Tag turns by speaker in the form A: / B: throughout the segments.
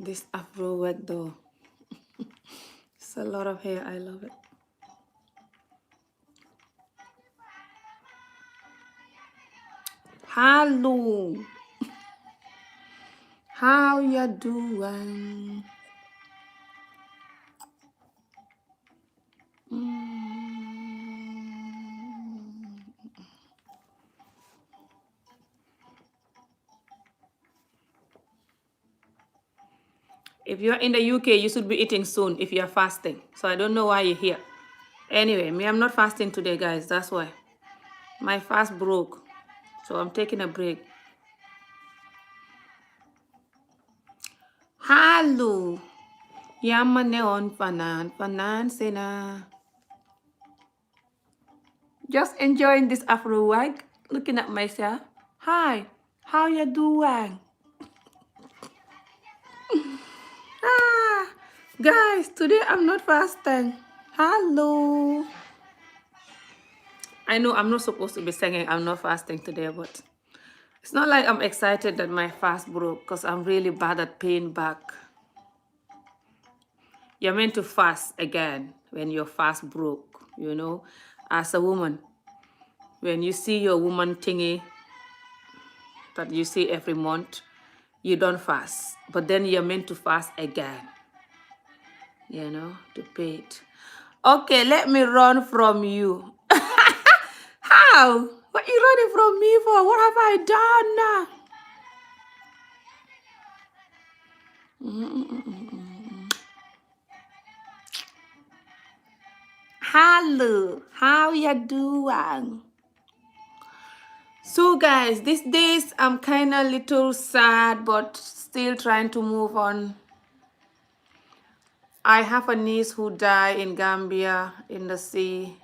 A: This afro wig though. It's a lot of hair. I love it. Hello. How you doing? If you're in the UK, you should be eating soon if you're fasting. So I don't know why you're here. Anyway, me, I'm not fasting today, guys. That's why. My fast broke. So I'm taking a break. Hello. Yama neon fanan sena. Just enjoying this afro wag. Looking at myself. Hi. How you doing? Ah, guys, today I'm not fasting. Hello. I know I'm not supposed to be singing I'm not fasting today, but it's not like I'm excited that my fast broke because I'm really bad at paying back. You're meant to fast again when your fast broke, you know, as a woman. When you see your woman thingy that you see every month, you don't fast. But then you're meant to fast again, you know, to pay it. Okay, let me run from you. How? What are you running from me for? What have I done? Hello, how you doing? So guys, these days I'm kind of little sad, but still trying to move on. I have a niece who died in Gambia in the sea.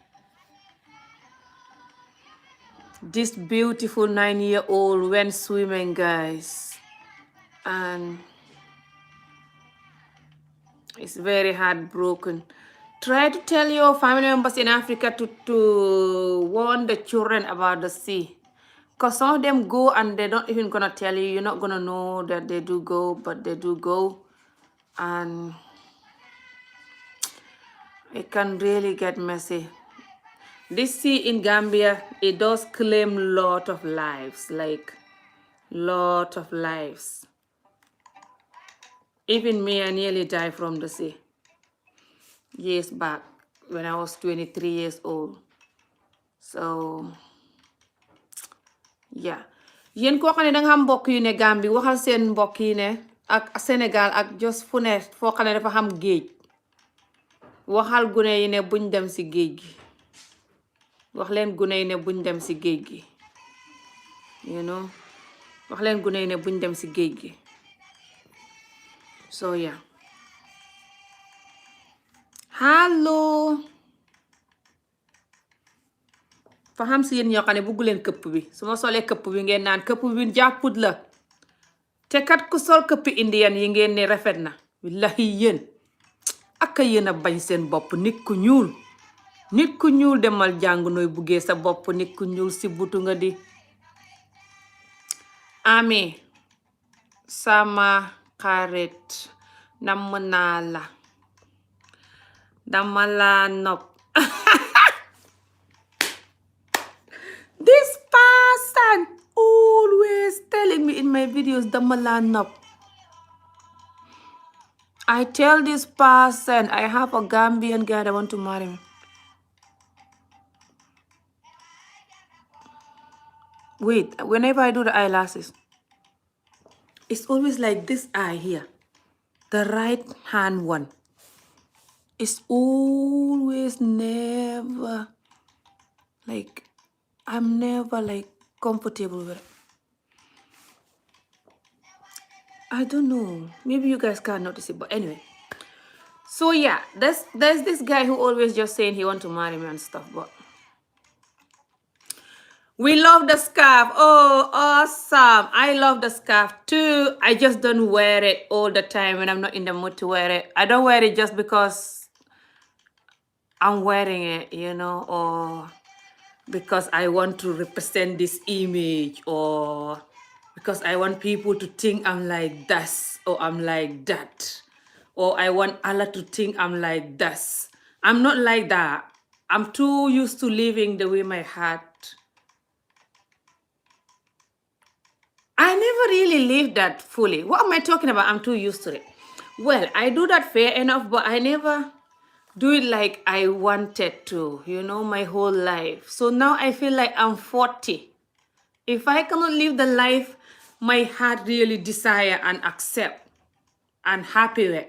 A: This beautiful 9-year-old went swimming, guys. And it's very heartbroken. Try to tell your family members in Africa to warn the children about the sea. Because some of them go and they're not even going to tell you. You're not going to know that they do go, but they do go. And it can really get messy. This sea in Gambia, it does claim lot of lives, like lot of lives. Even me, I nearly died from the sea years back when I was 23 years old. So, yeah. Yéen koo xam ne danga xam mbokk yu ne Gambie waxal seen mbokk yi ne ak Sénégal ak just fu ne foo xam ne dafa xam géej. Waxal gune yi ne buñ dem ci géej gi. Wax leen gune yi ne buñ dem ci géej gi. You know? Wax leen gune yi ne buñ dem ci géej gi. So yeah. Hello. Fa xam si yéen ñoo xam ne buggu leen këpp bi su ma solee këpp bi ngeen naan këpp bi jàpput la te kat ku sol këppi indian yi ngeen ne rafet na wallahi yéen aka yéen a bañ seen bopp nit ku ñuul demal jàng nooy buggee sa bopp nit ku ñuul si butu nga di ami sama xarit namm naa la dama la nopp this person always telling me in my videos dama la nopp. I tell this person I have a Gambian guy that want to marry me. Wait, whenever I do the eyelashes, it's always like this eye here. The right hand one. It's always never like, I'm never like comfortable with it. I don't know. Maybe you guys can't notice it, but anyway. So yeah, there's this guy who always just saying he want to marry me and stuff, but we love the scarf. Oh, awesome. I love the scarf too. I just don't wear it all the time when I'm not in the mood to wear it. I don't wear it just because I'm wearing it, you know, or because I want to represent this image or because I want people to think I'm like this or I'm like that. Or I want Allah to think I'm like this. I'm not like that. I'm too used to living the way my heart. I never really lived that fully. What am I talking about? I'm too used to it. Well, I do that fair enough, but I never do it like I wanted to, my whole life. So now I feel like I'm 40. If I cannot live the life my heart really desire and accept and happy with,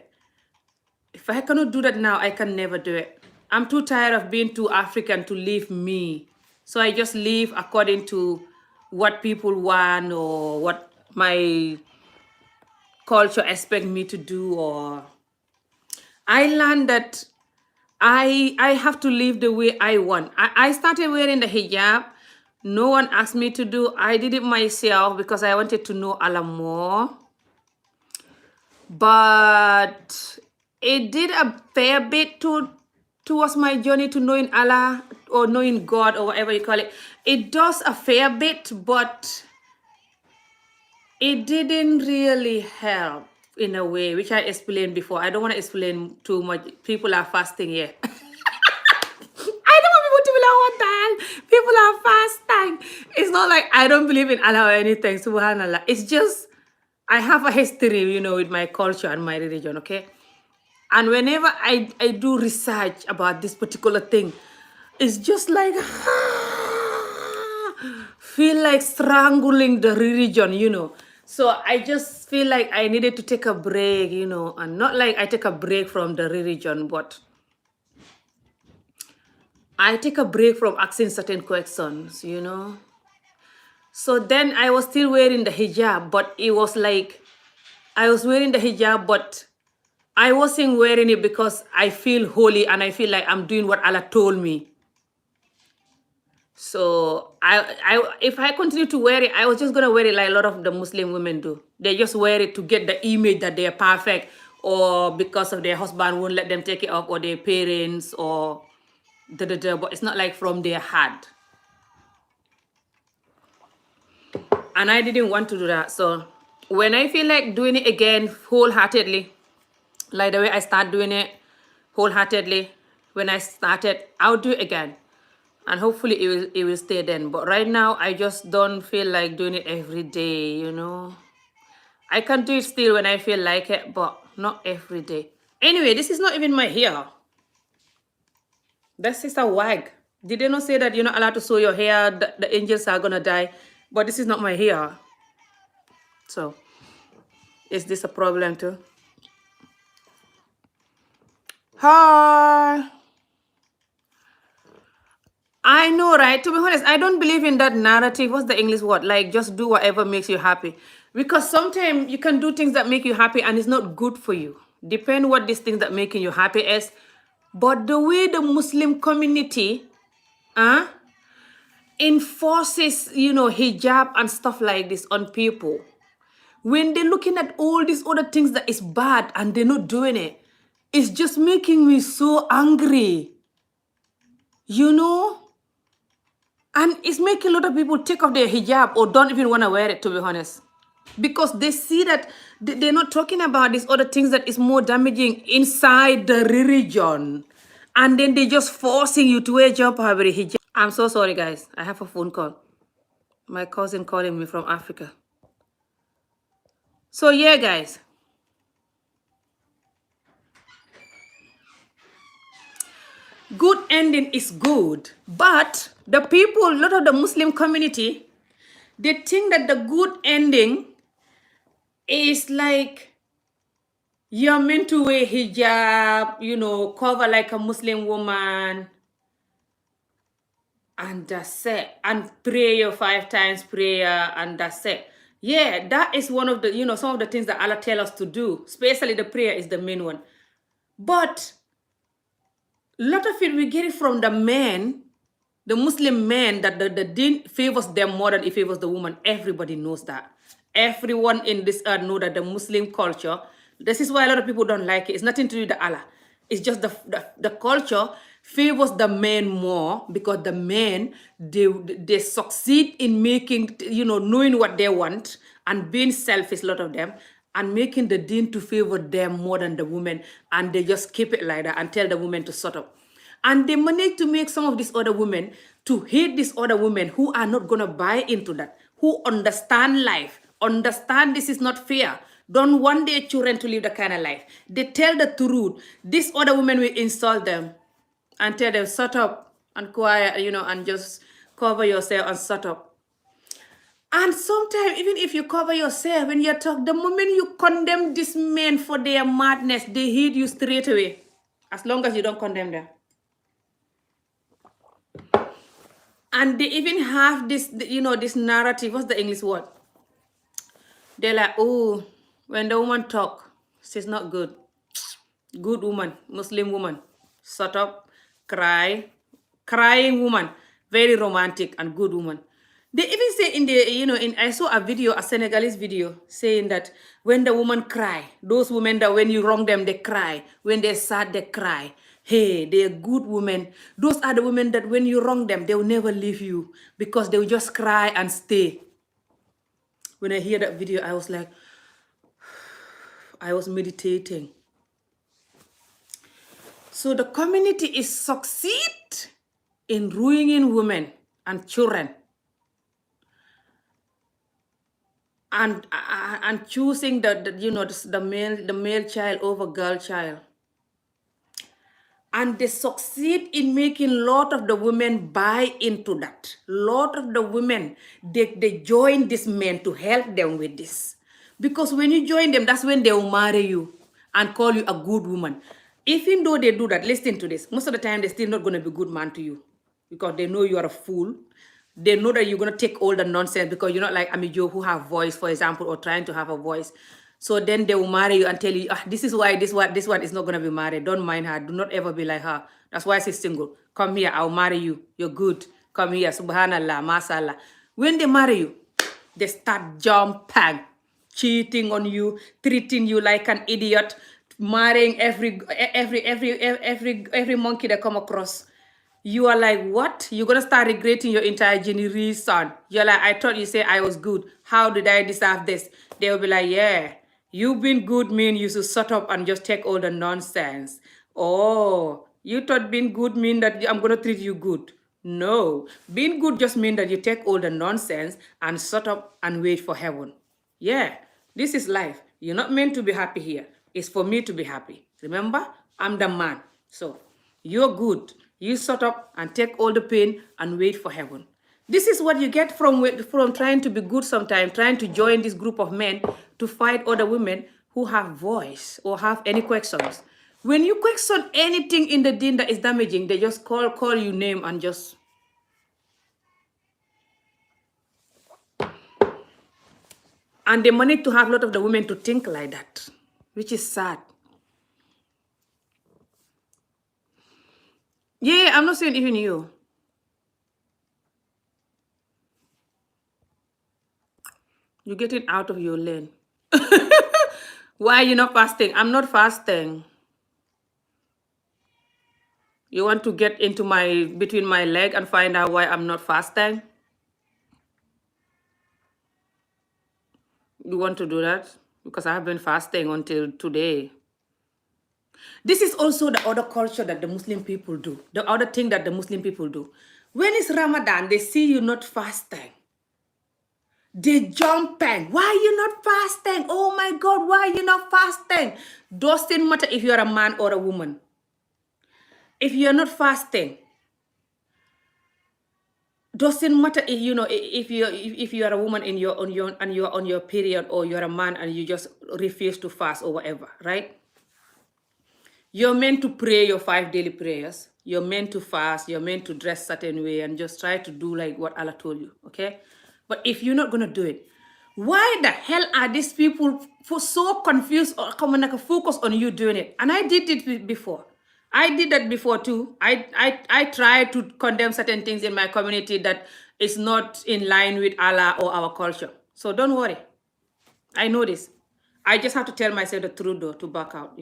A: if I cannot do that now, I can never do it. I'm too tired of being too African to live me. So I just live according to what people want or what my culture expect me to do. Or I learned that I have to live the way I want. I started wearing the hijab. No one asked me to do. I did it myself because I wanted to know Allah more. But it did a fair bit towards my journey to knowing Allah or knowing God or whatever you call it. It does a fair bit, but it didn't really help in a way, which I explained before. I don't want to explain too much. People are fasting here. I don't want people to be like, what the hell? People are fasting. It's not like I don't believe in Allah or anything, subhanallah. It's just, I have a history, with my culture and my religion, okay? And whenever I do research about this particular thing, it's just like, feel like strangling the religion. So I just feel like I needed to take a break, and not like I take a break from the religion, but I take a break from asking certain questions, So then I was still wearing the hijab, but it was like, I was wearing the hijab, but I wasn't wearing it because I feel holy and I feel like I'm doing what Allah told me. So if I continue to wear it, I was just gonna wear it like a lot of the Muslim women do. They just wear it to get the image that they are perfect, or because of their husband won't let them take it off, or their parents, or but it's not like from their heart. And I didn't want to do that. So when I feel like doing it again wholeheartedly, like the way I start doing it wholeheartedly, when I started, I'll do it again. And hopefully it will stay then. But right now, I just don't feel like doing it every day, I can do it still when I feel like it, but not every day. Anyway, this is not even my hair. This is a wag. Did they not say that you're not allowed to sew your hair, the angels are gonna die? But this is not my hair. So, is this a problem too? Hi. I know, right? To be honest, I don't believe in that narrative. What's the English word? Like, just do whatever makes you happy. Because sometimes you can do things that make you happy and it's not good for you. Depend what these things that making you happy is. But the way the Muslim community enforces, hijab and stuff like this on people, when they're looking at all these other things that is bad and they're not doing it, it's just making me so angry. And it's making a lot of people take off their hijab or don't even want to wear it, to be honest. Because they see that they're not talking about these other things that is more damaging inside the religion. And then they're just forcing you to wear hijab. I'm so sorry, guys. I have a phone call. My cousin calling me from Africa. So yeah, guys. Good ending is good. But the people, a lot of the Muslim community, they think that the good ending is like you're meant to wear hijab, cover like a Muslim woman, and that's it. And pray your 5 times prayer, and that's it. Yeah, that is one of the, some of the things that Allah tell us to do. Especially the prayer is the main one. But a lot of it, we get it from the men, the Muslim men, that the deen favors them more than it favors the woman. Everybody knows that. Everyone in this earth know that the Muslim culture, this is why a lot of people don't like it. It's nothing to do with Allah. It's just the culture favors the men more because the men, they succeed in making, knowing what they want and being selfish, a lot of them, and making the deen to favor them more than the women, and they just keep it like that and tell the women to shut up. And they manage to make some of these other women to hate these other women who are not going to buy into that, who understand life, understand this is not fair, don't want their children to live the kind of life. They tell the truth. These other women will insult them and tell them, shut up and quiet, and just cover yourself and shut up. And sometimes, even if you cover yourself when you talk, the moment you condemn these men for their madness, they hate you straight away, as long as you don't condemn them. And they even have this, this narrative. What's the English word? They're like, oh, when the woman talk, she's not good. Good woman, Muslim woman, shut up, crying woman, very romantic and good woman. They even say in the, I saw a video, a Senegalese video, saying that when the woman cry, those women that when you wrong them, they cry. When they're sad, they cry. Hey, they're good women. Those are the women that when you wrong them, they will never leave you because they will just cry and stay. When I hear that video, I was like, I was meditating. So the community is succeed in ruining women and children and choosing the male child over girl child. And they succeed in making a lot of the women buy into that. A lot of the women, they join these men to help them with this. Because when you join them, that's when they will marry you and call you a good woman. Even though they do that, listen to this. Most of the time, they're still not going to be a good man to you. Because they know you are a fool. They know that you're going to take all the nonsense because you're not like Amijo who have voice, for example, or trying to have a voice. So then they will marry you and tell you, this is why this one is not going to be married. Don't mind her. Do not ever be like her. That's why she's single. Come here. I'll marry you. You're good. Come here. Subhanallah. Mashallah. When they marry you, they start jumping, cheating on you, treating you like an idiot, marrying every monkey they come across. You are like, what? You're going to start regretting your entire generation. You're like, I thought you said I was good. How did I deserve this? They will be like, yeah, you've been good mean you should shut up and just take all the nonsense. Oh, you thought being good mean that I'm going to treat you good. No, being good just means that you take all the nonsense and shut up and wait for heaven. Yeah, this is life. You're not meant to be happy here. It's for me to be happy. Remember, I'm the man. So, you're good. You shut up and take all the pain and wait for heaven. This is what you get from trying to be good sometimes, trying to join this group of men to fight other women who have voice or have any questions. When you question anything in the deen that is damaging, they just call you name and just... And they manage to have a lot of the women to think like that, which is sad. Yeah, I'm not saying even you. You're getting out of your lane. Why are you not fasting? I'm not fasting. You want to get into between my leg and find out why I'm not fasting? You want to do that? Because I have been fasting until today. This is also the other culture that the Muslim people do. The other thing that the Muslim people do. When it's Ramadan, they see you not fasting. They jumping. Why are you not fasting? Oh my God, why are you not fasting? Doesn't matter if you're a man or a woman. If you're not fasting, doesn't matter if you're a woman and you're on your period, or you're a man and you just refuse to fast or whatever, right? You're meant to pray your 5 daily prayers. You're meant to fast. You're meant to dress certain way and just try to do like what Allah told you, okay? But if you're not going to do it, why the hell are these people so confused or focus on you doing it? And I did it before. I did that before too. I try to condemn certain things in my community that is not in line with Allah or our culture. So don't worry. I know this. I just have to tell myself the truth though to back out,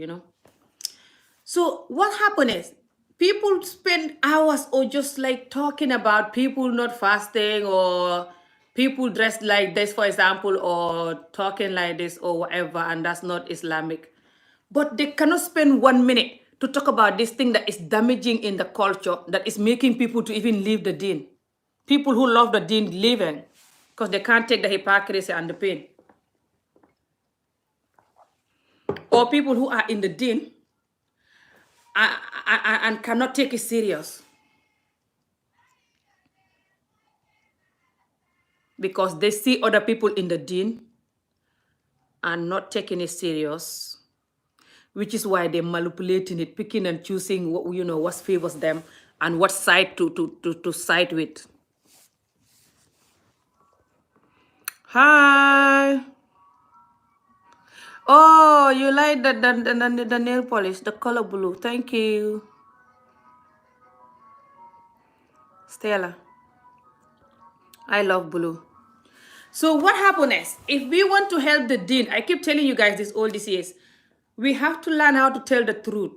A: So what happened is, People spend hours or just like talking about people not fasting or people dressed like this, for example, or talking like this or whatever, and that's not Islamic. But they cannot spend 1 minute to talk about this thing that is damaging in the culture, that is making people to even leave the deen. People who love the deen leaving because they can't take the hypocrisy and the pain. Or people who are in the deen and cannot take it serious because they see other people in the deen and not taking it serious, which is why they're manipulating it, picking and choosing what favors them and what side to side with. Hi. Oh, you like the nail polish, the color blue. Thank you, Stella. I love blue. So what happens is, if we want to help the deen, I keep telling you guys this all these years, we have to learn how to tell the truth.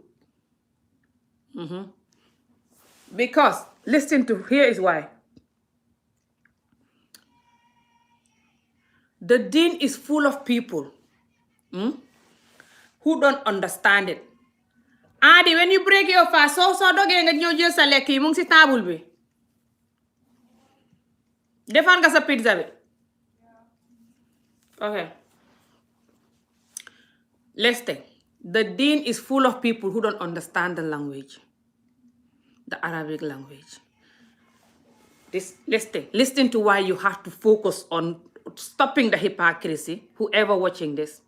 A: Because, listen to, here is why. The deen is full of people who don't understand it. Adi, when you break your fast, so dogee nga ñëw jël sa lekk yi mu ngi si table bi. Defar nga sa pizza bi. Okay. Listen, the deen is full of people who don't understand the language, the Arabic language. Listen to why you have to focus on stopping the hypocrisy, whoever watching this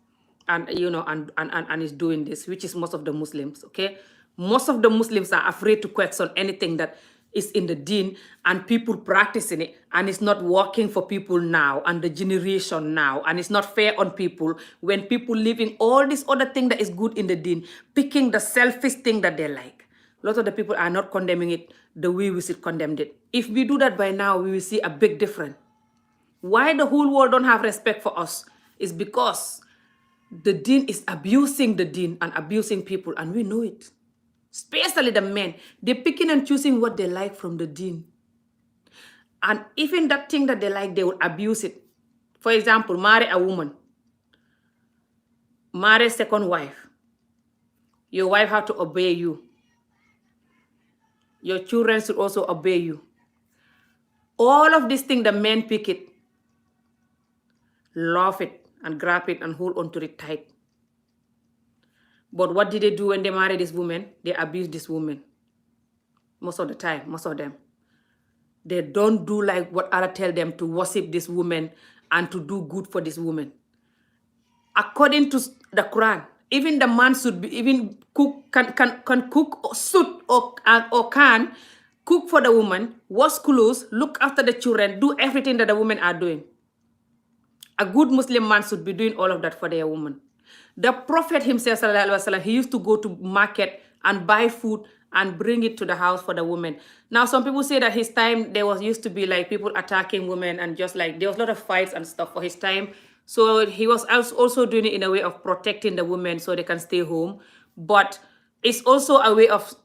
A: and is doing this, which is most of the Muslims, okay? Most of the Muslims are afraid to question anything that is in the deen and people practicing it, and it's not working for people now and the generation now, and it's not fair on people when people living all this other thing that is good in the deen, picking the selfish thing that they like. Lots of the people are not condemning it the way we should condemn it. If we do that by now, we will see a big difference. Why the whole world don't have respect for us is because the deen is abusing the deen and abusing people, and we know it. Especially the men. They're picking and choosing what they like from the deen. And even that thing that they like, they will abuse it. For example, marry a woman. Marry a second wife. Your wife has to obey you. Your children should also obey you. All of these things, the men pick it, love it, and grab it and hold on to it tight. But what did they do when they marry this woman? They abuse this woman. Most of the time, most of them. They don't do like what Allah tell them to worship this woman and to do good for this woman. According to the Quran, even the man should be even cook, can cook or suit or can cook for the woman, wash clothes, look after the children, do everything that the women are doing. A good Muslim man should be doing all of that for their woman. The Prophet himself, sallallahu alaihi wasallam, he used to go to market and buy food and bring it to the house for the women. Now, some people say that his time, there was used to be like people attacking women and just like, there was a lot of fights and stuff for his time. So he was also doing it in a way of protecting the women so they can stay home. But it's also a way of,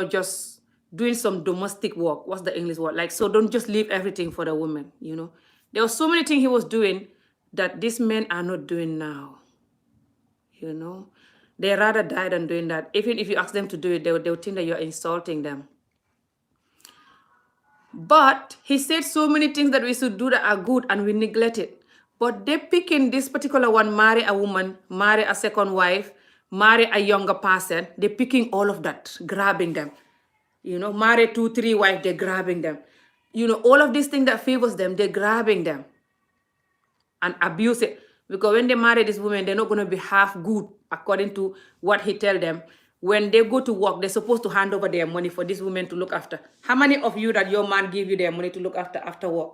A: just doing some domestic work. What's the English word? Like, so don't just leave everything for the woman, There were so many things he was doing that these men are not doing now. They rather die than doing that. Even if you ask them to do it, they will think that you're insulting them. But he said so many things that we should do that are good and we neglect it. But they pick in this particular one, marry a woman, marry a second wife, marry a younger person. They're picking all of that, grabbing them. Marry 2, 3 wives, they're grabbing them. All of these things that favors them, they're grabbing them and abuse it. Because when they marry this woman, they're not going to be half good according to what he tell them. When they go to work, they're supposed to hand over their money for this woman to look after. How many of you that your man give you their money to look after work?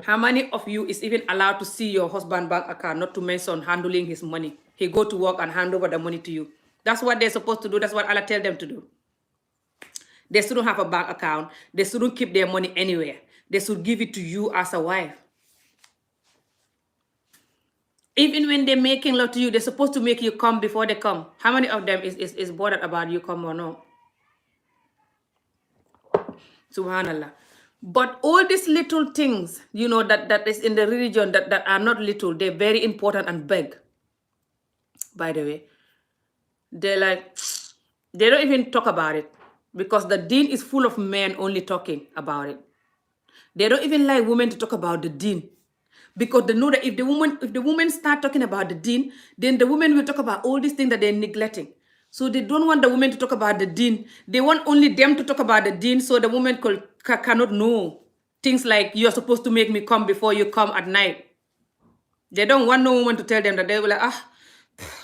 A: How many of you is even allowed to see your husband bank account, not to mention handling his money? He go to work and hand over the money to you. That's what they're supposed to do. That's what Allah tell them to do. They shouldn't have a bank account. They shouldn't keep their money anywhere. They should give it to you as a wife. Even when they're making love to you, they're supposed to make you come before they come. How many of them is bothered about you come or no? Subhanallah. But all these little things, that is in the religion that are not little, they're very important and big, by the way. They're like, they don't even talk about it because the deen is full of men only talking about it. They don't even like women to talk about the deen because they know that if the women start talking about the deen, then the women will talk about all these things that they're neglecting. So they don't want the women to talk about the deen. They want only them to talk about the deen, so the woman cannot know things like you're supposed to make me come before you come at night. They don't want no woman to tell them that. They will like,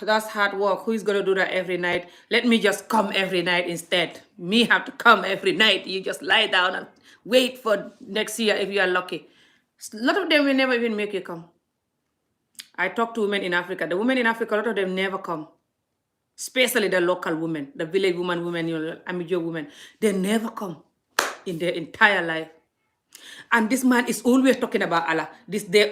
A: that's hard work. Who is going to do that every night? Let me just come every night instead. Me have to come every night. You just lie down and wait for next year if you are lucky. A lot of them will never even make you come. I talk to women in Africa. The women in Africa, a lot of them never come. Especially the local women, the village women, Amijo women. They never come in their entire life. And this man is always talking about Allah.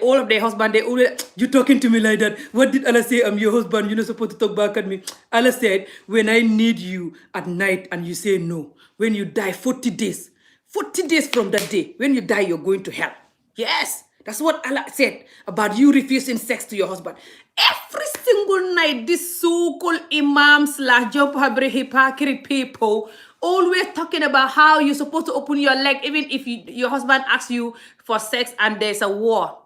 A: All of their husband, they always, you talking to me like that. What did Allah say? I'm your husband. You're not supposed to talk back at me. Allah said, when I need you at night and you say no, when you die 40 days from that day, when you die, you're going to hell. Yes, that's what Allah said about you refusing sex to your husband. Every single night, this so-called imam/job hypocrite people always talking about how you're supposed to open your leg even if your husband asks you for sex and there's a war,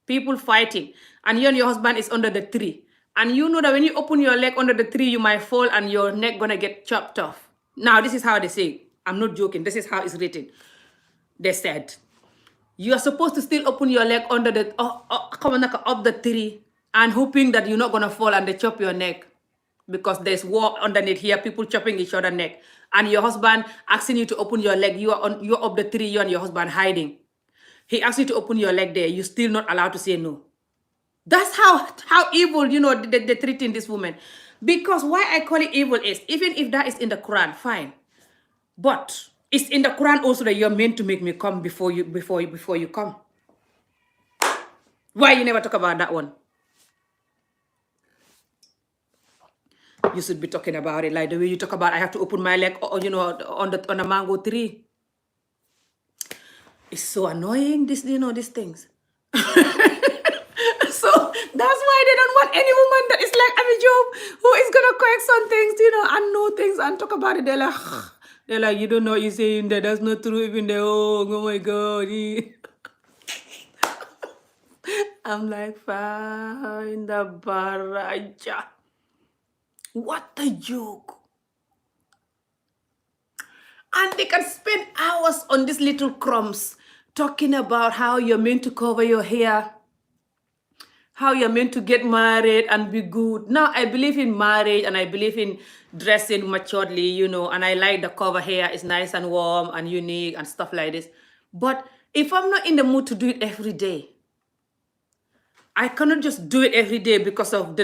A: people fighting, and you and your husband is under the tree. And you know that when you open your leg under the tree, you might fall and your neck gonna get chopped off. Now, this is how they say. I'm not joking. This is how it's written. They said, you are supposed to still open your leg under up the tree and hoping that you're not gonna fall and they chop your neck. Because there's war underneath here, people chopping each other neck. And your husband asking you to open your leg, you're up the tree, you and your husband hiding. He asks you to open your leg there, you're still not allowed to say no. That's how evil, they're treating this woman. Because why I call it evil is, even if that is in the Quran, fine. But it's in the Quran also that you're meant to make me come before you come. Why you never talk about that one? You should be talking about it like the way you talk about I have to open my leg, on a mango tree. It's so annoying, these things. So that's why they don't want any woman that is like Abby Job, who is gonna correct some things, and know things and talk about it. They're like, you don't know what you're saying that. That's not true. Even they, oh my God. I'm like, fine, the baraja. What a joke. And they can spend hours on these little crumbs talking about how you're meant to cover your hair, how you're meant to get married and be good. Now, I believe in marriage and I believe in dressing maturely, and I like the cover hair. It's nice and warm and unique and stuff like this. But if I'm not in the mood to do it every day, I cannot just do it every day because of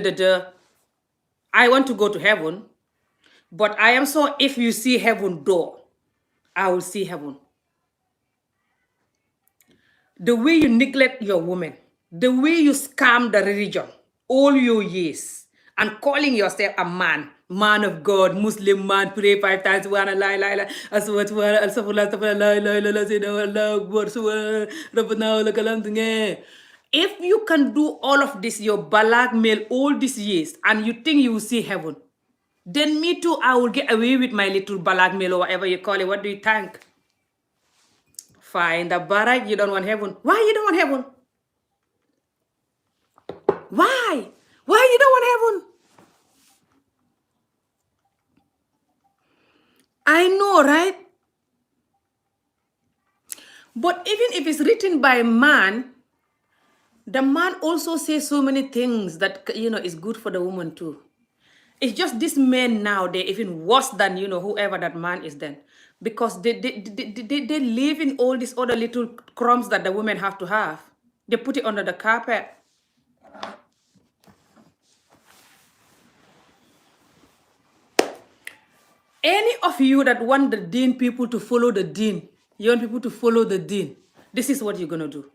A: I want to go to heaven, but I am so, if you see heaven door, I will see heaven. The way you neglect your woman, the way you scam the religion all your years and calling yourself a man of God, Muslim man, pray 5 times, if you can do all of this, your blackmail all these years, and you think you will see heaven, then me too, I will get away with my little blackmail or whatever you call it. What do you think? Fine, the barak, you don't want heaven. Why you don't want heaven? Why? Why you don't want heaven? I know, right? But even if it's written by a man, the man also says so many things that, is good for the woman too. It's just these men now, they're even worse than, whoever that man is then. Because they live in all these other little crumbs that the women have to have. They put it under the carpet. Any of you that want the deen people to follow the deen, you want people to follow the deen, this is what you're going to do.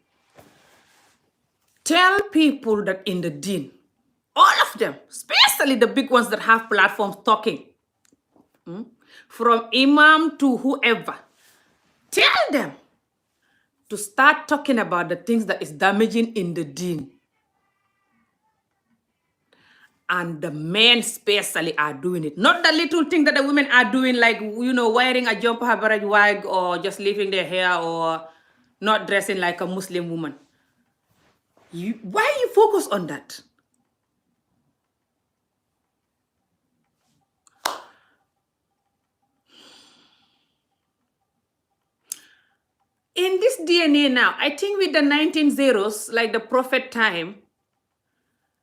A: Tell people that in the deen, All of them, especially the big ones that have platforms talking, from imam to whoever, tell them to start talking about the things that is damaging in the deen. And the men especially are doing it. Not the little thing that the women are doing, like, wearing a jumper habaraj wig, or just leaving their hair, or not dressing like a Muslim woman. Why you focus on that? In this DNA now, I think with the 1900s, like the prophet time,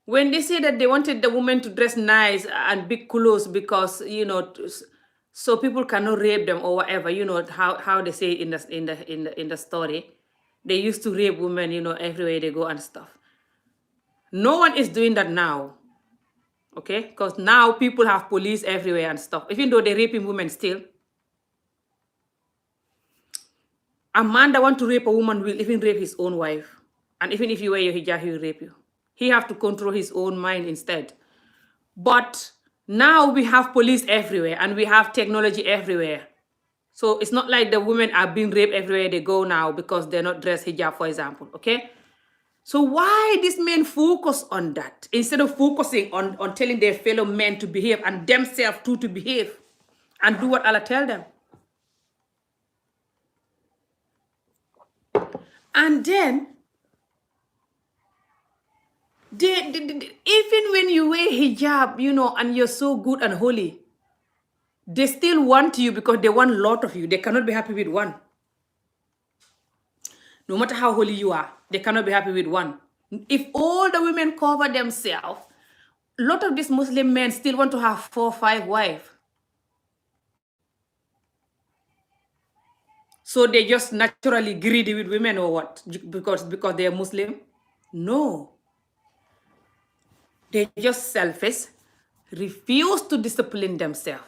A: when they say that they wanted the woman to dress nice and big clothes because, so people cannot rape them or whatever, how they say in the story, they used to rape women, everywhere they go and stuff. No one is doing that now, okay? Because now people have police everywhere and stuff, even though they're raping women still. A man that want to rape a woman will even rape his own wife. And even if you wear your hijab, he will rape you. He have to control his own mind instead. But now we have police everywhere and we have technology everywhere. So it's not like the women are being raped everywhere they go now because they're not dressed hijab, for example, okay? So why these men focus on that instead of focusing on telling their fellow men to behave and themselves too to behave and do what Allah tell them? And then, even when you wear hijab, and you're so good and holy, they still want you because they want a lot of you. They cannot be happy with one. No matter how holy you are, they cannot be happy with one. If all the women cover themselves, a lot of these Muslim men still want to have 4 or 5 wives. So they just naturally greedy with women or what? Because they are Muslim? No. They're just selfish, refuse to discipline themselves.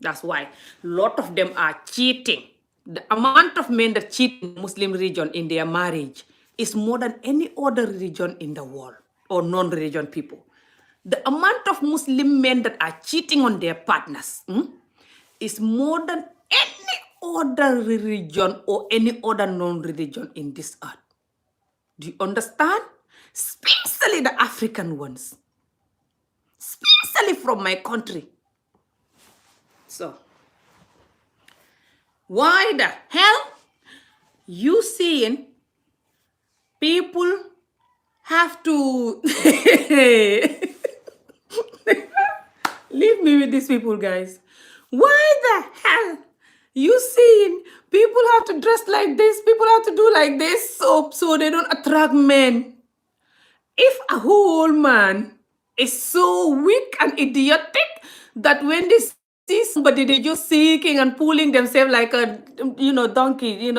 A: That's why a lot of them are cheating. The amount of men that cheat in the Muslim region in their marriage is more than any other religion in the world, or non-religion people. The amount of Muslim men that are cheating on their partners is more than any other religion or any other non-religion in this earth. Do you understand? Especially the African ones. Especially from my country. So, why the hell you seeing people have to leave me with these people, guys? Why the hell you seeing people have to dress like this, people have to do like this so they don't attract men? If a whole man is so weak and idiotic that when they see somebody, they're just seeking and pulling themselves like a donkey,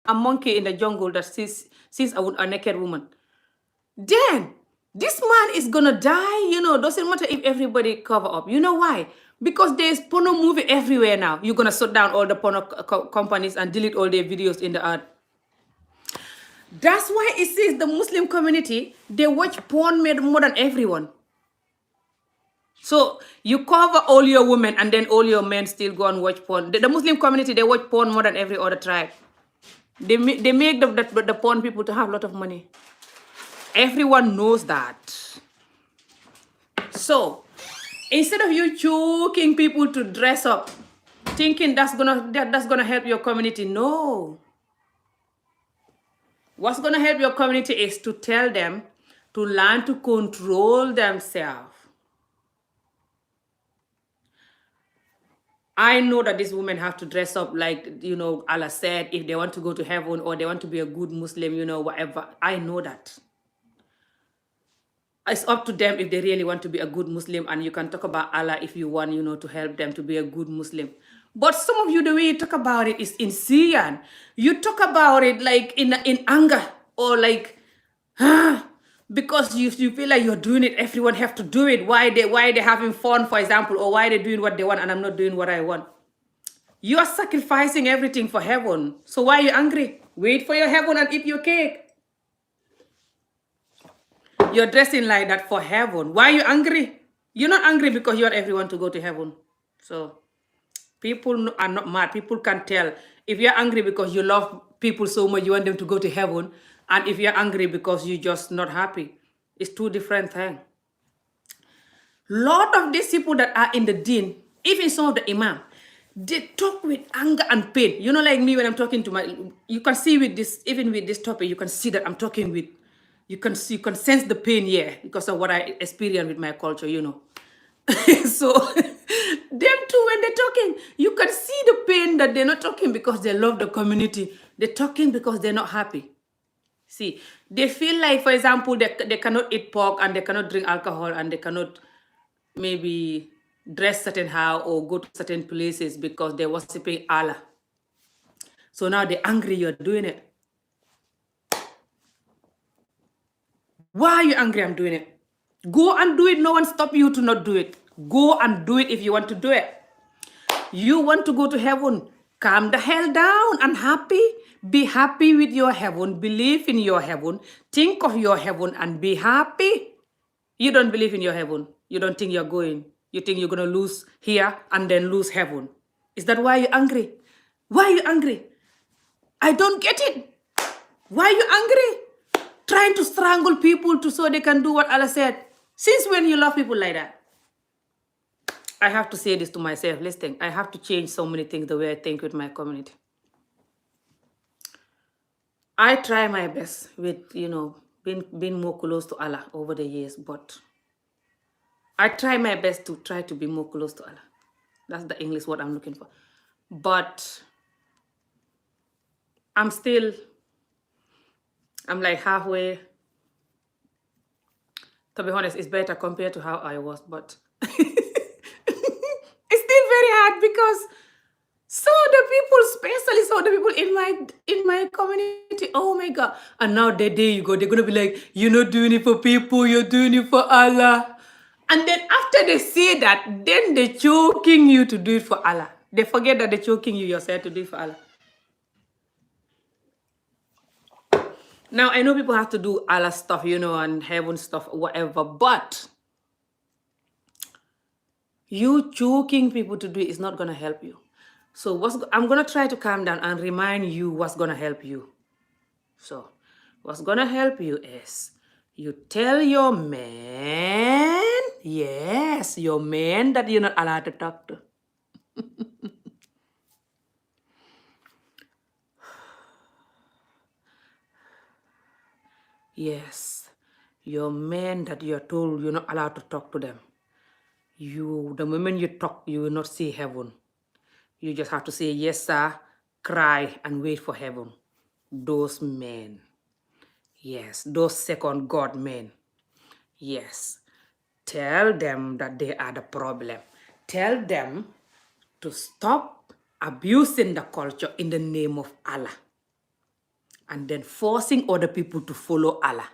A: a monkey in the jungle that sees a naked woman, then this man is gonna die. Doesn't matter if everybody cover up. You know why? Because there's porno movie everywhere now. You're gonna shut down all the porno companies and delete all their videos in the earth. That's why it says the Muslim community, they watch porn more than everyone. So you cover all your women and then all your men still go and watch porn. The Muslim community, they watch porn more than every other tribe. They make the porn people to have a lot of money. Everyone knows that. So instead of you choking people to dress up, thinking that's gonna help your community, no. What's gonna help your community is to tell them to learn to control themselves. I know that these women have to dress up like, Allah said, if they want to go to heaven or they want to be a good Muslim, whatever. I know that. It's up to them if they really want to be a good Muslim, and you can talk about Allah if you want, to help them to be a good Muslim. But some of you, the way you talk about it is insane. You talk about it like in anger, or like, because you feel like you're doing it, everyone have to do it. Why they having fun, for example, or why they doing what they want and I'm not doing what I want. You are sacrificing everything for heaven. So why are you angry? Wait for your heaven and eat your cake. You're dressing like that for heaven. Why are you angry? You're not angry because you want everyone to go to heaven. So people are not mad. People can tell if you're angry because you love people so much, you want them to go to heaven, and if you're angry because you're just not happy. It's two different things. Lot of these people that are in the deen, even some of the imam, they talk with anger and pain. You know, like me when I'm talking to you can see with this, even with this topic, you can see that I'm talking with, you can sense the pain here because of what I experience with my culture, you know. So them too, when they're talking, you can see the pain that they're not talking because they love the community. They're talking because they're not happy. See, they feel like, for example, they cannot eat pork and they cannot drink alcohol and they cannot maybe dress certain how or go to certain places because they're worshiping Allah. So now they're angry you're doing it. Why are you angry I'm doing it? Go and do it. No one stop you to not do it. Go and do it if you want to do it. You want to go to heaven. Calm the hell down and happy. Be happy with your heaven. Believe in your heaven. Think of your heaven and be happy. You don't believe in your heaven. You don't think you're going. You think you're going to lose here and then lose heaven. Is that why you're angry? Why are you angry? I don't get it. Why are you angry? Trying to strangle people so they can do what Allah said. Since when you love people like that? I have to say this to myself. Listen, I have to change so many things the way I think with my community. I try my best with, being more close to Allah over the years, but I try my best to try to be more close to Allah. That's the English word I'm looking for. But I'm like halfway. To be honest, it's better compared to how I was, but it's still very hard because some of the people, especially some of the people in my community, oh my God. And now there you go, they're going to be like, you're not doing it for people, you're doing it for Allah. And then after they say that, then they're choking you to do it for Allah. They forget that they're choking you yourself to do it for Allah. Now, I know people have to do Allah stuff, and heaven stuff, whatever, but you choking people to do it is not going to help you. So I'm going to try to calm down and remind you what's going to help you. So what's going to help you is you tell your man, yes, your man that you're not allowed to talk to. Yes, your men that you're told you're not allowed to talk to them. The moment you talk, you will not see heaven. You just have to say, yes, sir, cry and wait for heaven. Those men. Yes, those second God men. Yes. Tell them that they are the problem. Tell them to stop abusing the culture in the name of Allah. And then forcing other people to follow Allah.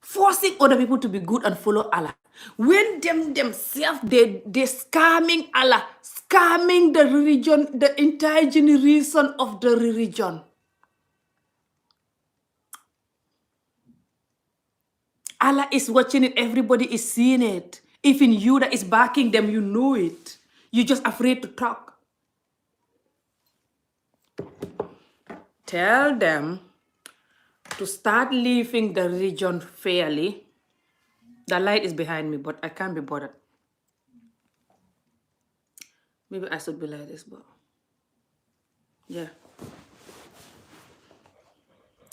A: Forcing other people to be good and follow Allah. When themselves, they scamming Allah, scamming the religion, the entire generation of the religion. Allah is watching it. Everybody is seeing it. Even you that is backing them, you know it. You're just afraid to talk. Tell them to start living the religion fairly. The light is behind me, but I can't be bothered. Maybe I should be like this, but yeah.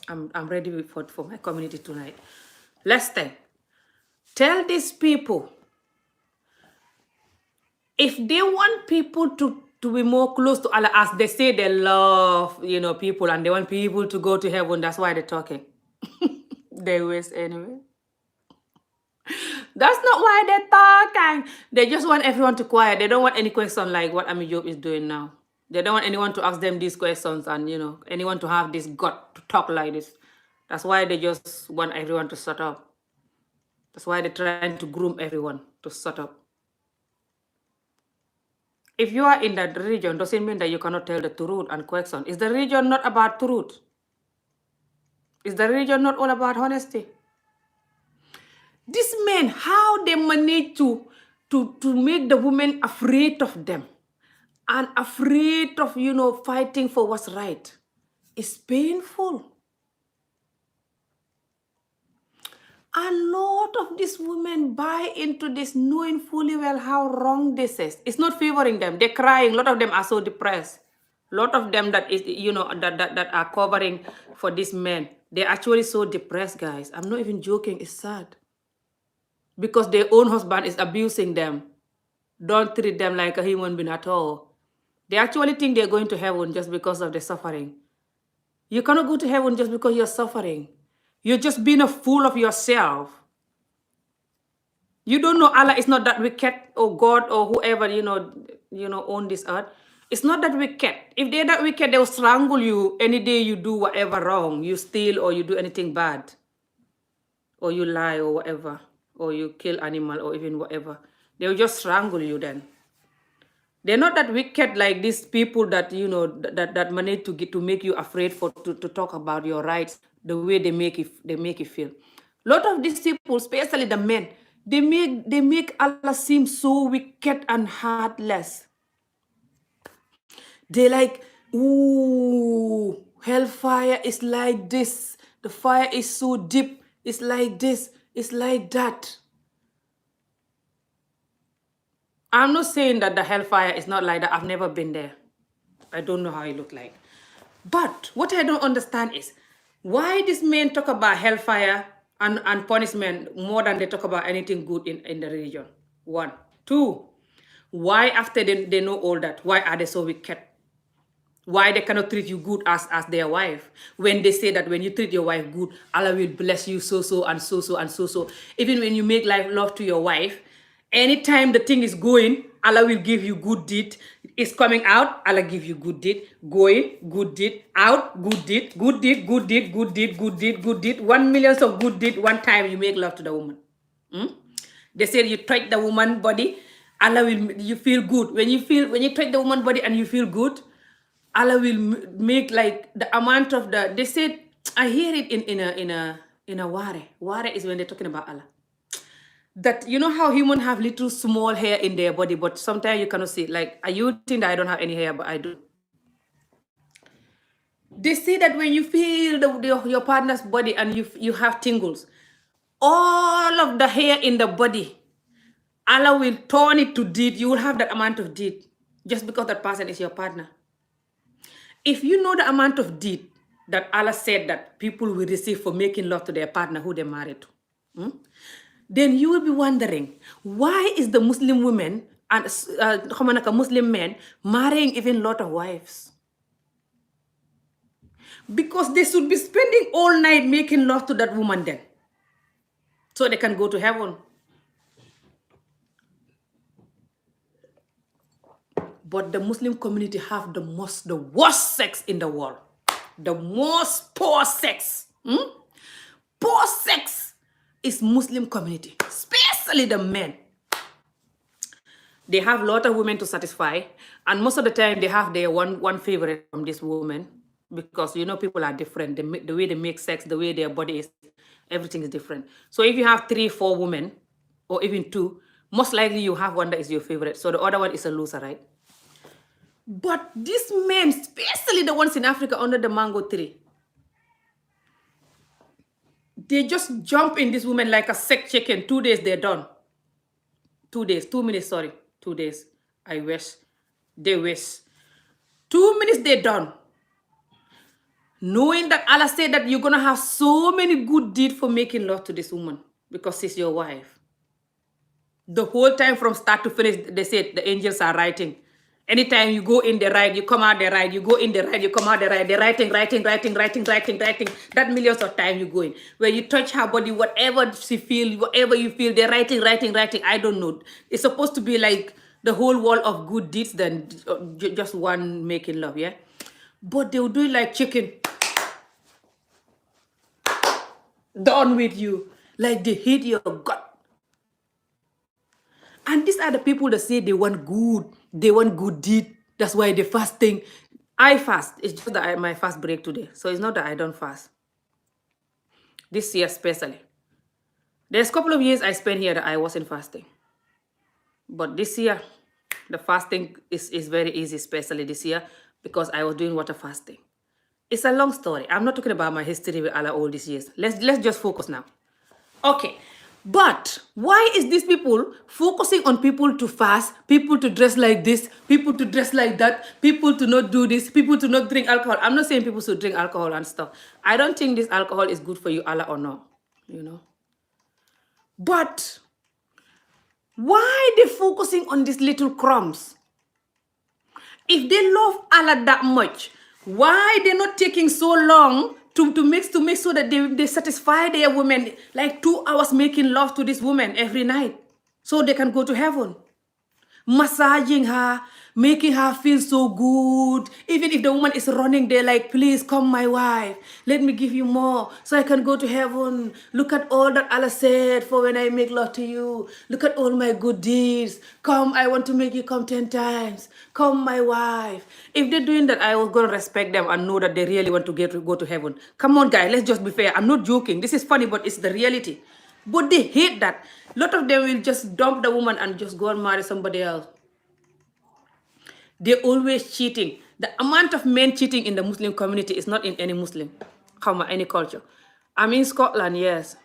A: I'm ready for my community tonight. Last thing. Tell these people, if they want people to be more close to Allah, as they say they love, people, and they want people to go to heaven, that's why they're talking. They waste anyway. That's not why they're talking. They just want everyone to quiet. They don't want any question like what Ami Job is doing now. They don't want anyone to ask them these questions and, anyone to have this gut to talk like this. That's why they just want everyone to shut up. That's why they're trying to groom everyone to shut up. If you are in that religion, doesn't mean that you cannot tell the truth and question. Is the religion not about truth? Is the religion not all about honesty? These men, how they manage to make the women afraid of them and afraid of, fighting for what's right. It's painful. A lot of these women buy into this knowing fully well how wrong this is. It's not favoring them. They're crying. A lot of them are so depressed. A lot of them that is, that are covering for these men. They're actually so depressed, guys. I'm not even joking. It's sad. Because their own husband is abusing them. Don't treat them like a human being at all. They actually think they're going to heaven just because of the suffering. You cannot go to heaven just because you're suffering. You're just being a fool of yourself. You don't know Allah is not that wicked, or God, or whoever, own this earth. It's not that wicked. If they're that wicked, they'll strangle you any day you do whatever wrong. You steal or you do anything bad. Or you lie or whatever. Or you kill animal or even whatever. They'll just strangle you then. They're not that wicked like these people that, that manage to make you afraid to talk about your rights the way they make it feel. A lot of these people, especially the men, they make Allah seem so wicked and heartless. They like, ooh, hellfire is like this. The fire is so deep. It's like this. It's like that. I'm not saying that the hellfire is not like that. I've never been there. I don't know how it look like. But what I don't understand is why these men talk about hellfire and punishment more than they talk about anything good in the religion. 1. 2, why after they know all that, why are they so wicked? Why they cannot treat you good as their wife? When they say that when you treat your wife good, Allah will bless you so and so and so. Even when you make love to your wife, anytime the thing is going, Allah will give you good deed. It's coming out, Allah give you good deed. Going, good deed. Out, good deed. Good deed, good deed, good deed, good deed, good deed. 1 million of good deed one time you make love to the woman. They say you touch the woman body, Allah will, you feel good. When you touch the woman body and you feel good, Allah will make like the amount of they said, I hear it in a ware. Ware is when they're talking about Allah. That, you know how humans have little small hair in their body, but sometimes you cannot see it. Like, you think that I don't have any hair, but I do. They say that when you feel your partner's body and you have tingles, all of the hair in the body, Allah will turn it to deed. You will have that amount of deed just because that person is your partner. If you know the amount of deed that Allah said that people will receive for making love to their partner who they're married to, then you will be wondering, why is the Muslim women and Muslim men marrying even a lot of wives? Because they should be spending all night making love to that woman then, so they can go to heaven. But the Muslim community have the worst sex in the world. The most poor sex. Poor sex is Muslim community, especially the men. They have a lot of women to satisfy, and most of the time they have their one favorite from this woman, because people are different. The way they make sex, the way their body is, everything is different. So if you have 3, 4 women, or even 2, most likely you have one that is your favorite. So the other one is a loser, right? But these men, especially the ones in Africa under the mango tree, they just jump in this woman like a sick chicken. 2 days, they're done. 2 days, 2 minutes, sorry. 2 days. I wish. They wish. 2 minutes, they're done. Knowing that Allah said that you're going to have so many good deeds for making love to this woman because she's your wife. The whole time from start to finish, they said the angels are writing. Anytime you go in the right, you come out the right. You go in the right, you come out the right. They're writing. That millions of times you go in. When you touch her body, whatever she feel, whatever you feel, they're writing. I don't know. It's supposed to be like the whole wall of good deeds than just one making love, yeah? But they'll do it like chicken. Done with you. Like they hate your gut. And these are the people that say they want good deed. That's why they fasting. I fast. It's just that my fast break today. So it's not that I don't fast. This year especially. There's a couple of years I spent here that I wasn't fasting. But this year, the fasting is very easy, especially this year, because I was doing water fasting. It's a long story. I'm not talking about my history with Allah all these years. Let's just focus now. Okay. But why is these people focusing on people to fast, people to dress like this, people to dress like that, people to not do this, people to not drink alcohol? I'm not saying people should drink alcohol and stuff. I don't think this alcohol is good for you, Allah or no, But why they focusing on these little crumbs? If they love Allah that much, why they not taking so long to make so that they satisfy their women, like 2 hours making love to this woman every night so they can go to heaven? Massaging her, making her feel so good. Even if the woman is running there like, please come my wife, let me give you more so I can go to heaven. Look at all that Allah said for when I make love to you. Look at all my good deeds. Come, I want to make you come 10 times. Come my wife. If they're doing that, I was going to respect them and know that they really want to go to heaven. Come on guys, let's just be fair. I'm not joking. This is funny, but it's the reality. But they hate that. A lot of them will just dump the woman and just go and marry somebody else. They're always cheating. The amount of men cheating in the Muslim community is not in any Muslim, any culture. I'm in Scotland, yes.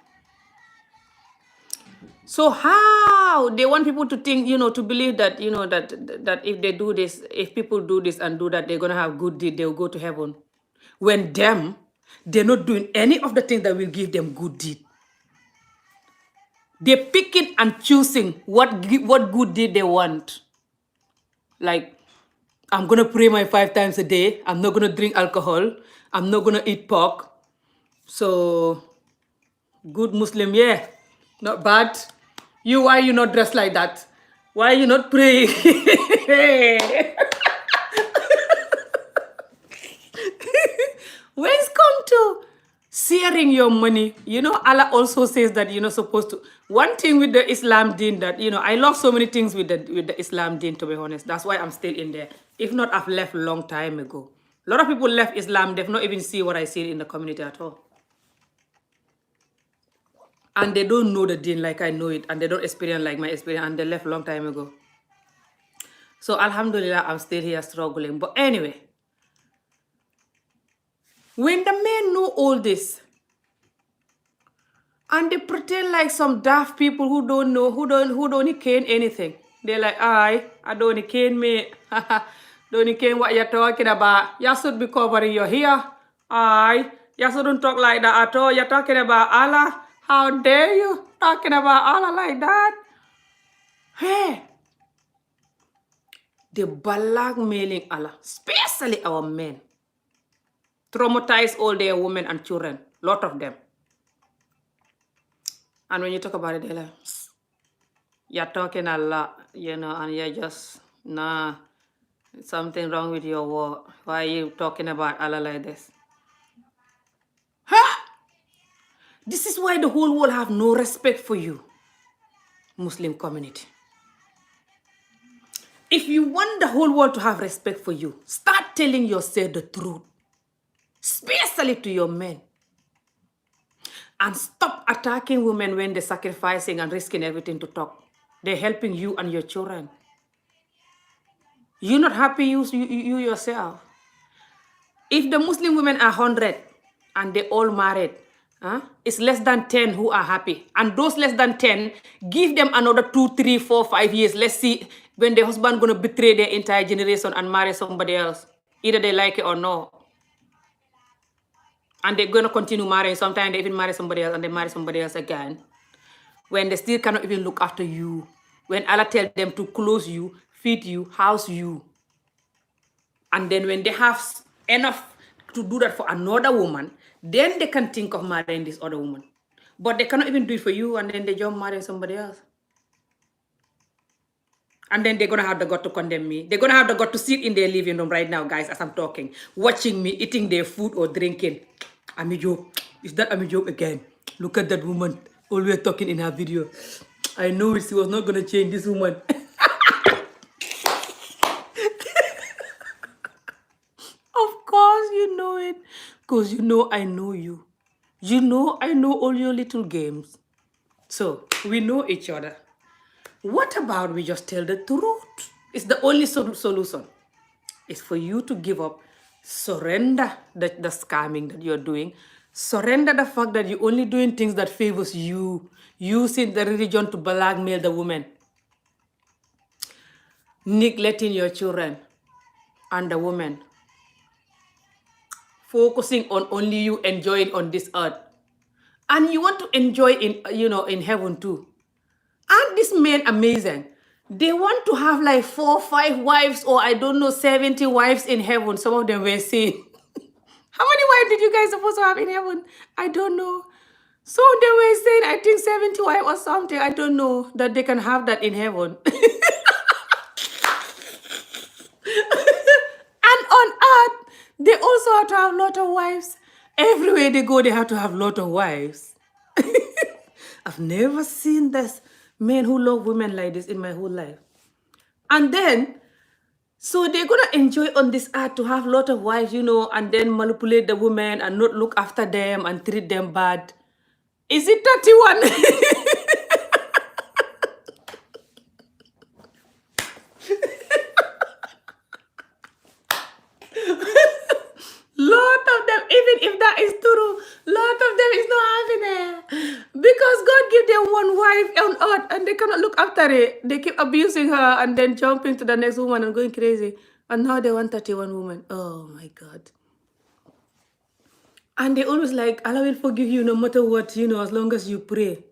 A: So how they want people to think, to believe that, that if they do this, if people do this and do that, they're going to have good deed, they'll go to heaven. When they're not doing any of the things that will give them good deed. They're picking and choosing what good deed they want. Like, I'm going to pray my 5 times a day. I'm not going to drink alcohol. I'm not going to eat pork. So, good Muslim, yeah. Not bad. Why you not dressed like that? Why you not praying? When it's come to sharing your money, Allah also says that you're not supposed to. One thing with the Islam deen that, I love so many things with the Islam deen, to be honest. That's why I'm still in there. If not, I've left a long time ago. A lot of people left Islam. They've not even seen what I see in the community at all. And they don't know the deen like I know it. And they don't experience like my experience. And they left a long time ago. So, alhamdulillah, I'm still here struggling. But anyway, when the men know all this, and they pretend like some daft people who don't know, who don't care anything. They're like, I don't care me. Don't care what you're talking about. You should be covering your hair. You shouldn't talk like that at all. You're talking about Allah. How dare you talking about Allah like that? Hey. They're blackmailing Allah, especially our men. Traumatize all their women and children. Lot of them. And when you talk about it, they're like, you're talking a lot, and you're just, nah, something wrong with your word. Why are you talking about Allah like this? Huh? This is why the whole world have no respect for you, Muslim community. If you want the whole world to have respect for you, start telling yourself the truth, especially to your men. And stop attacking women when they're sacrificing and risking everything to talk. They're helping you and your children. You're not happy, you yourself. If the Muslim women are 100 and they all married, it's less than 10 who are happy. And those less than 10, give them another 2, 3, 4, 5 years. Let's see when the husband going to betray their entire generation and marry somebody else. Either they like it or not. And they're going to continue marrying. Sometimes they even marry somebody else and they marry somebody else again. When they still cannot even look after you. When Allah tells them to clothe you, feed you, house you. And then when they have enough to do that for another woman, then they can think of marrying this other woman. But they cannot even do it for you, and then they just marry somebody else. And then they're going to have the gut to condemn me. They're going to have the gut to sit in their living room right now, guys, as I'm talking, watching me eating their food or drinking. I'm a joke. Is that I'm a joke again? Look at that woman always talking in her video. I know it. She was not going to change this woman. Of course you know it. Because you know I know you. You know I know all your little games. So we know each other. What about we just tell the truth? It's the only solution. It's for you to give up, surrender the scamming that you're doing, surrender the fact that you're only doing things that favors you, using the religion to blackmail the woman, neglecting your children and the woman, focusing on only you enjoying on this earth. And you want to enjoy in heaven too. Aren't these men amazing? They want to have like 4, 5 wives, or I don't know, 70 wives in heaven. Some of them were saying. How many wives did you guys supposed to have in heaven? I don't know. So they were saying, I think 70 wives or something. I don't know that they can have that in heaven. And on earth, they also have to have a lot of wives. Everywhere they go, they have to have a lot of wives. I've never seen this men who love women like this in my whole life. And then, so they're gonna enjoy on this earth to have a lot of wives, and then manipulate the women and not look after them and treat them bad. Is it 31? Lot of them, even if that is true, lot of them is not having it. Because God give them one wife on earth and they cannot look after it. They keep abusing her and then jumping to the next woman and going crazy. And now they want 31 women. Oh my God. And they always like, Allah will forgive you no matter what, as long as you pray.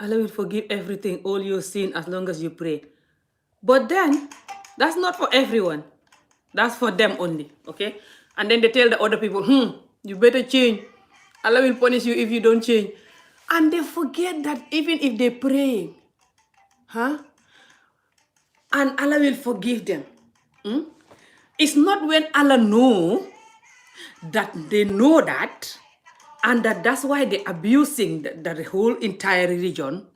A: Allah will forgive everything, all your sin, as long as you pray. But then, that's not for everyone. That's for them only, okay? And then they tell the other people, you better change. Allah will punish you if you don't change. And they forget that even if they pray, and Allah will forgive them. It's not when Allah know that they know that, and that's why they're abusing the whole entire religion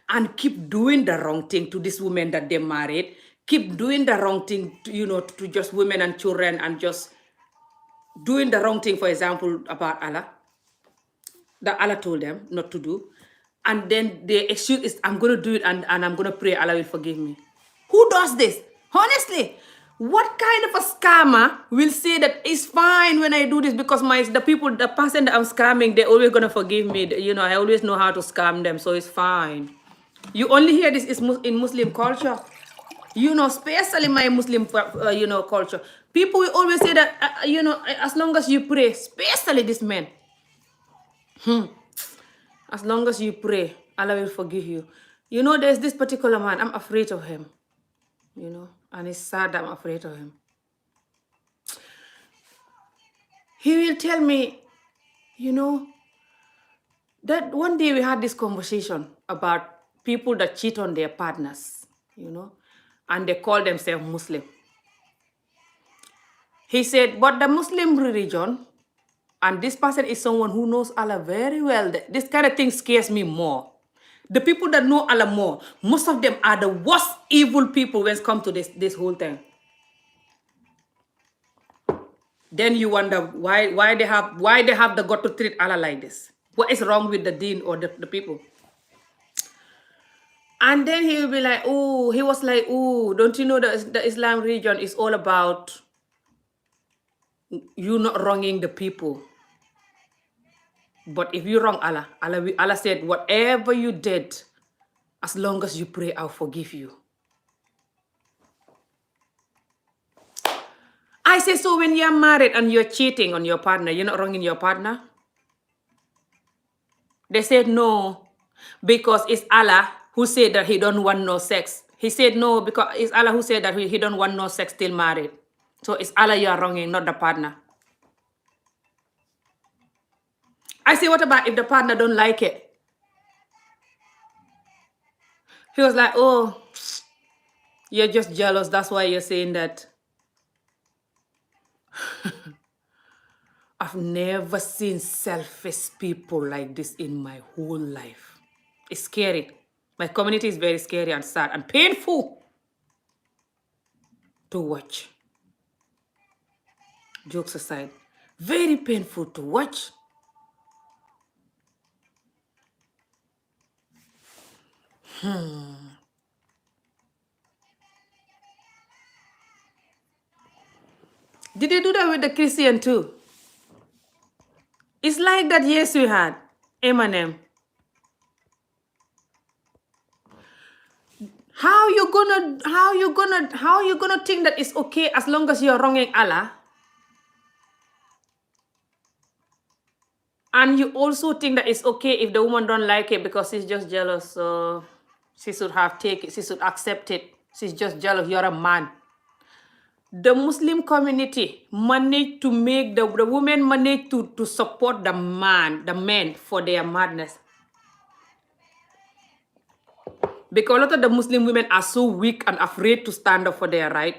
A: and keep doing the wrong thing to this woman that they married, keep doing the wrong thing to just women and children, and just doing the wrong thing, for example, about Allah, that Allah told them not to do. And then the excuse is, I'm going to do it and I'm going to pray Allah will forgive me. Who does this? Honestly, what kind of a scammer will say that it's fine when I do this because the person that I'm scamming, they're always going to forgive me. I always know how to scam them, so it's fine. You only hear this is in Muslim culture. Especially my Muslim, culture. People will always say that, as long as you pray, especially this man. As long as you pray, Allah will forgive you. There's this particular man, I'm afraid of him. And it's sad that I'm afraid of him. He will tell me, that one day we had this conversation about people that cheat on their partners, and they call themselves Muslim. He said, but the Muslim religion, and this person is someone who knows Allah very well. This kind of thing scares me more. The people that know Allah more, most of them are the worst evil people when it comes to this whole thing. Then you wonder why they have the God to treat Allah like this. What is wrong with the deen or the people? And then he will be like, he was like, don't you know that the Islam religion is all about you not wronging the people. But if you wrong Allah said, whatever you did, as long as you pray, I'll forgive you. I say, so when you're married and you're cheating on your partner, you're not wronging your partner? They said no, because it's Allah who said that he don't want no sex. He said no, because it's Allah who said that he don't want no sex till married. So it's Allah you are wronging, not the partner. I say, what about if the partner don't like it? He was like, you're just jealous. That's why you're saying that. I've never seen selfish people like this in my whole life. It's scary. My community is very scary and sad and painful to watch. Jokes aside, very painful to watch. Did they do that with the Christian too? It's like that, yes, we had Eminem. How you gonna think that it's okay as long as you're wronging Allah? And you also think that it's okay if the woman don't like it because she's just jealous, so she should accept it. She's just jealous, you're a man. The Muslim community managed to make the women managed to support the men for their madness. Because a lot of the Muslim women are so weak and afraid to stand up for their right.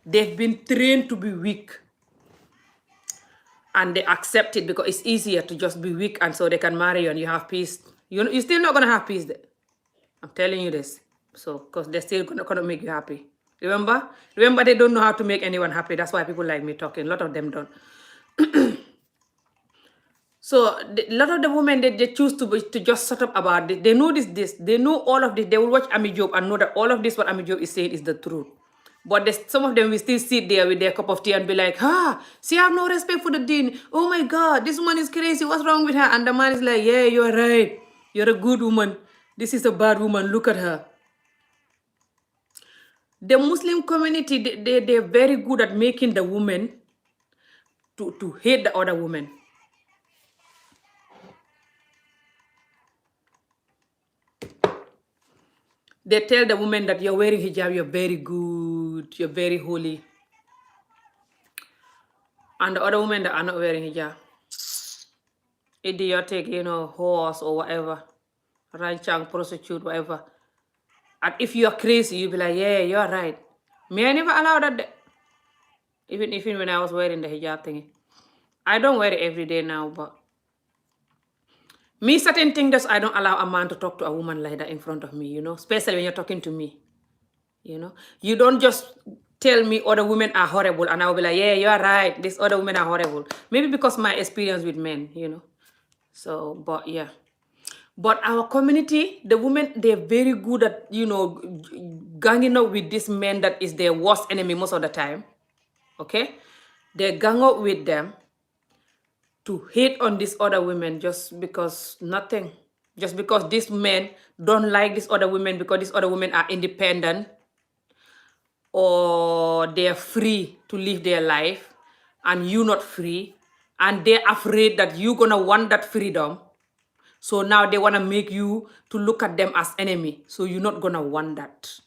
A: They've been trained to be weak. And they accept it because it's easier to just be weak and so they can marry you and you have peace. You're still not going to have peace there. I'm telling you this. So, because they're still going to make you happy. Remember, they don't know how to make anyone happy. That's why people like me talking. A lot of them don't. So, a lot of the women, they choose to just shut up about it. They know this. They know all of this. They will watch Ami Job and know that all of this, what Ami Job is saying, is the truth. But some of them will still sit there with their cup of tea and be like, she have no respect for the deen. Oh my God, this woman is crazy. What's wrong with her? And the man is like, yeah, you're right. You're a good woman. This is a bad woman. Look at her. The Muslim community, they're very good at making the woman to hate the other woman. They tell the woman that you're wearing hijab, you're very good, you're very holy. And the other women that are not wearing hijab, idiotic, horse or whatever, ranchang, prostitute, whatever. And if you're crazy, you'll be like, yeah, you're right. Me, I never allow that. Even when I was wearing the hijab thingy. I don't wear it every day now, but me, certain things, I don't allow a man to talk to a woman like that in front of me, especially when you're talking to me. You don't just tell me other women are horrible and I'll be like, yeah, you're right, these other women are horrible. Maybe because my experience with men, So, but yeah. But our community, the women, they're very good at, ganging up with this men that is their worst enemy most of the time. Okay? They gang up with them to hate on these other women just because nothing. Just because these men don't like these other women because these other women are independent or they're free to live their life and you not free. And they're afraid that you're going to want that freedom. So now they want to make you to look at them as enemy. So you're not going to want that.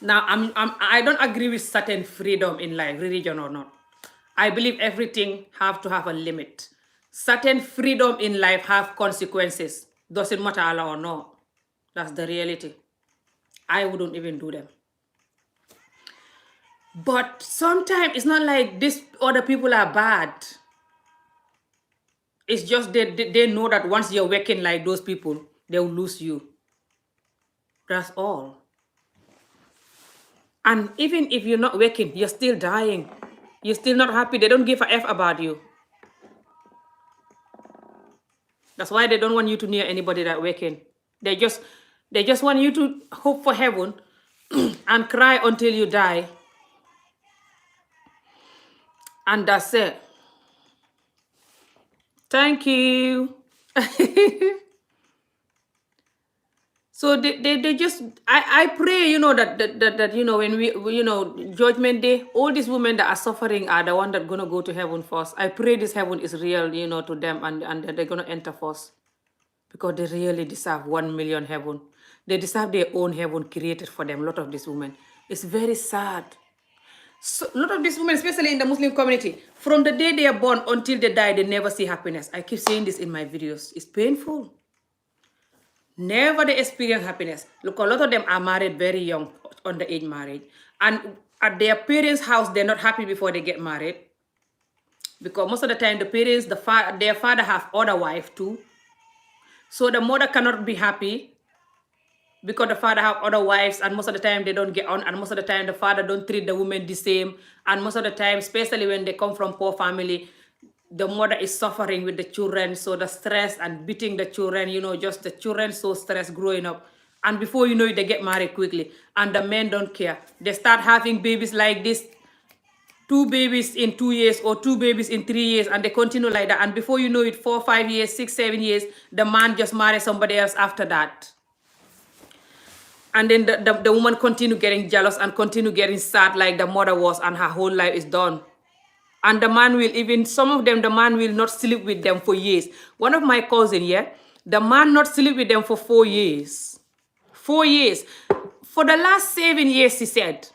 A: Now, I don't agree with certain freedom in life, religion or not. I believe everything have to have a limit. Certain freedom in life have consequences. Doesn't matter Allah or not. That's the reality. I wouldn't even do them. But sometimes it's not like these other people are bad. It's just they know that once you're working like those people, they'll lose you. That's all. And even if you're not working, you're still dying. You're still not happy. They don't give a F about you. That's why they don't want you to near anybody that working. They just want you to hope for heaven and cry until you die. And that's it. Thank you. So they just, I pray, that when we, Judgment Day, all these women that are suffering are the ones that are going to go to heaven first. I pray this heaven is real, to them and they're going to enter first. Because they really deserve 1 million heaven. They deserve their own heaven created for them, a lot of these women. It's very sad. So, a lot of these women, especially in the Muslim community, from the day they are born until they die, they never see happiness. I keep saying this in my videos. It's painful. Never they experience happiness. Look, a lot of them are married very young, underage marriage. And at their parents' house, they're not happy before they get married. because most of the time the parents, their father have other wife too. So the mother cannot be happy because the father have other wives, and most of the time they don't get on, and most of the time the father don't treat the women the same, and most of the time, especially when they come from poor family, the mother is suffering with the children, so the stress and beating the children, just the children so stressed growing up, and before you know it, they get married quickly, and the men don't care. They start having babies like this, 2 babies in 2 years or 2 babies in 3 years, and they continue like that, and before you know it, 4, 5 years, 6, 7 years, the man just marries somebody else after that. And then the woman continue getting jealous and continue getting sad like the mother was, and her whole life is done. And the man will even, some of them, the man will not sleep with them for years. One of my cousin, yeah, the man not sleep with them for 4 years. 4 years. For the last 7 years, he said,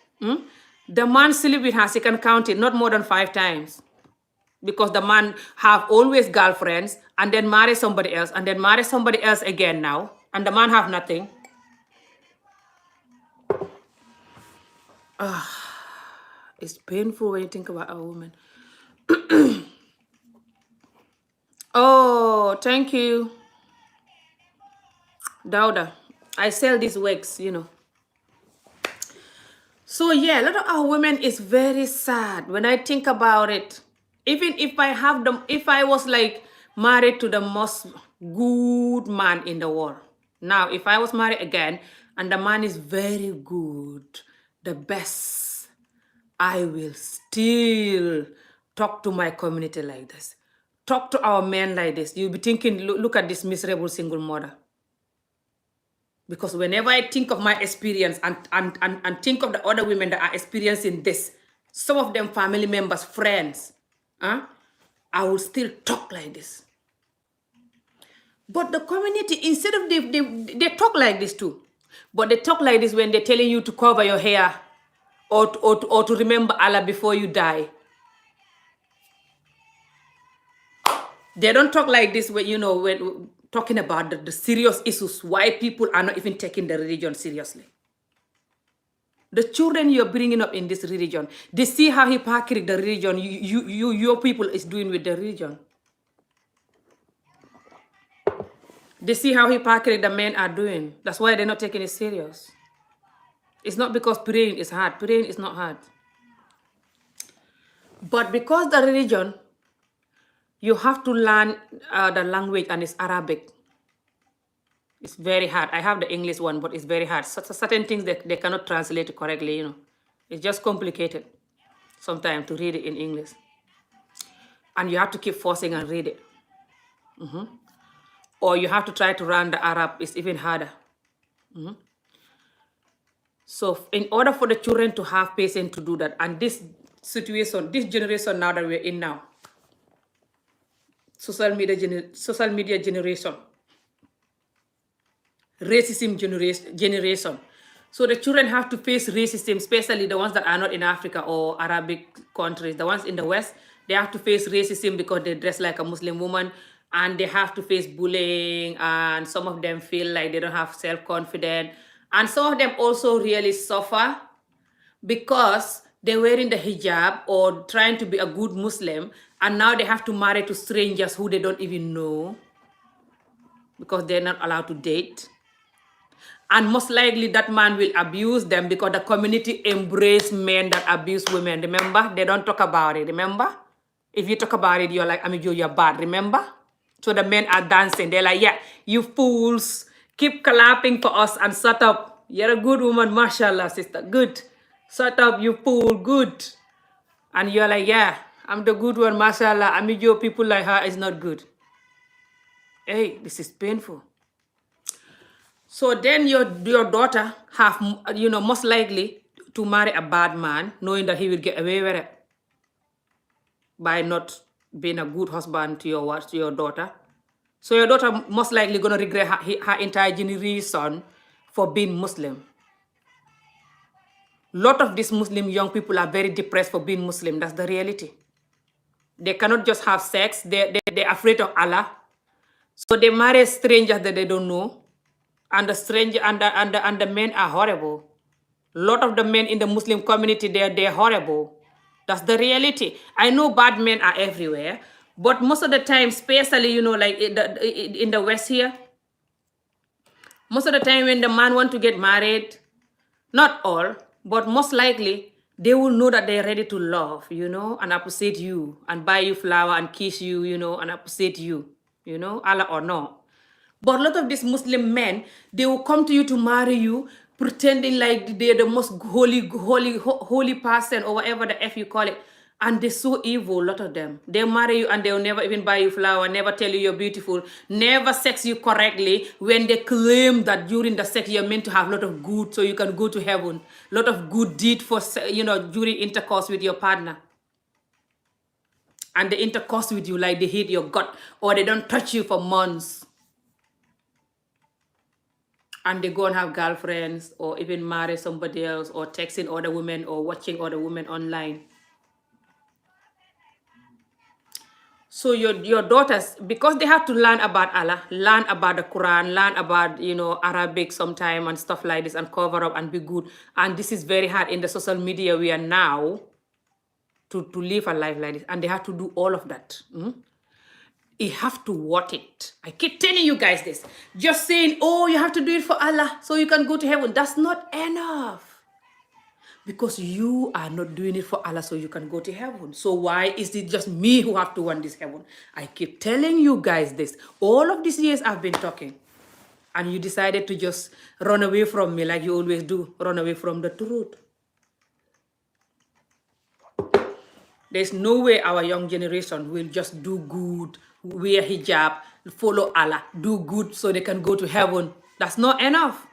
A: the man sleep with her, she can count it, not more than 5 times. Because the man have always girlfriends, and then marry somebody else, and then marry somebody else again now. And the man have nothing. It's painful when you think about a woman. Oh, thank you, Dauda. I sell these wigs, So yeah, a lot of our women is very sad when I think about it. Even if I was like married to the most good man in the world. Now, if I was married again and the man is very good, the best, I will still talk to my community like this. Talk to our men like this. You'll be thinking, look at this miserable single mother. Because whenever I think of my experience and think of the other women that are experiencing this, some of them family members, friends, I will still talk like this. But the community, instead of they talk like this too, but they talk like this when they're telling you to cover your hair or to remember Allah before you die. They don't talk like this when, when talking about the serious issues, why people are not even taking the religion seriously. The children you're bringing up in this religion, they see how hypocrite the religion, your people is doing with the religion. They see how hypocrite the men are doing. That's why they're not taking it serious. It's not because praying is hard. Praying is not hard. But because the religion, you have to learn the language, and it's Arabic. It's very hard. I have the English one, but it's very hard. Certain things they cannot translate correctly, It's just complicated sometimes to read it in English. And you have to keep forcing and read it. Or you have to try to learn the Arab. It's even harder. So in order for the children to have patience to do that, and this situation, this generation now that we're in now, social media generation, racism generation. So the children have to face racism, especially the ones that are not in Africa or Arabic countries. The ones in the West, they have to face racism because they dress like a Muslim woman, and they have to face bullying, and some of them feel like they don't have self-confidence. And some of them also really suffer because they're wearing the hijab or trying to be a good Muslim, and now they have to marry to strangers who they don't even know because they're not allowed to date. And most likely that man will abuse them because the community embrace men that abuse women. Remember? They don't talk about it. Remember? If you talk about it, you're like, you're bad. Remember? So the men are dancing. They're like, yeah, you fools, keep clapping for us and shut up. You're a good woman, mashallah, sister. Good. Shut up, you fool. Good. And you're like, yeah, I'm the good one, mashallah. Your people like her is not good. Hey, this is painful. So then your daughter have, most likely to marry a bad man, knowing that he will get away with it by not being a good husband to your daughter. So your daughter most likely going to regret her entire generation for being Muslim. Lot of these Muslim young people are very depressed for being Muslim. That's the reality. They cannot just have sex. They're afraid of Allah. So they marry strangers that they don't know. And the stranger and the men are horrible. A lot of the men in the Muslim community, they're horrible. That's the reality. I know bad men are everywhere, but most of the time, especially, like in the West here, most of the time when the man want to get married, not all, but most likely, they will know that they're ready to love, and appreciate you, and buy you flower and kiss you, and appreciate you, Allah or no. But a lot of these Muslim men, they will come to you to marry you, pretending like they're the most holy person or whatever the F you call it. And they're so evil, a lot of them. They'll marry you and they'll never even buy you flower, never tell you you're beautiful, never sex you correctly when they claim that during the sex you're meant to have a lot of good so you can go to heaven. A lot of good deed for, during intercourse with your partner. And they intercourse with you like they hate your gut or they don't touch you for months. And they go and have girlfriends or even marry somebody else or texting other women or watching other women online. So your daughters, because they have to learn about Allah, learn about the Quran, learn about, Arabic sometime and stuff like this and cover up and be good. And this is very hard in the social media we are now to live a life like this. And they have to do all of that. You have to want it. I keep telling you guys this. Just saying, oh, you have to do it for Allah so you can go to heaven. That's not enough. Because you are not doing it for Allah so you can go to heaven. So why is it just me who have to want this heaven? I keep telling you guys this. All of these years I've been talking. And you decided to just run away from me like you always do. Run away from the truth. There's no way our young generation will just do good, wear hijab, follow Allah, do good so they can go to heaven. That's not enough.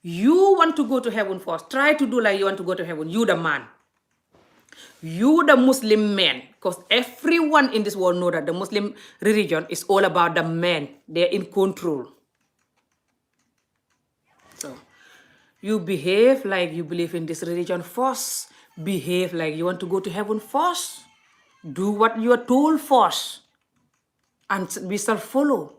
A: You want to go to heaven first. Try to do like you want to go to heaven. You the man. You the Muslim man. Because everyone in this world know that the Muslim religion is all about the men. They're in control. So, you behave like you believe in this religion first. Behave like you want to go to heaven first. Do what you are told first. And we shall follow.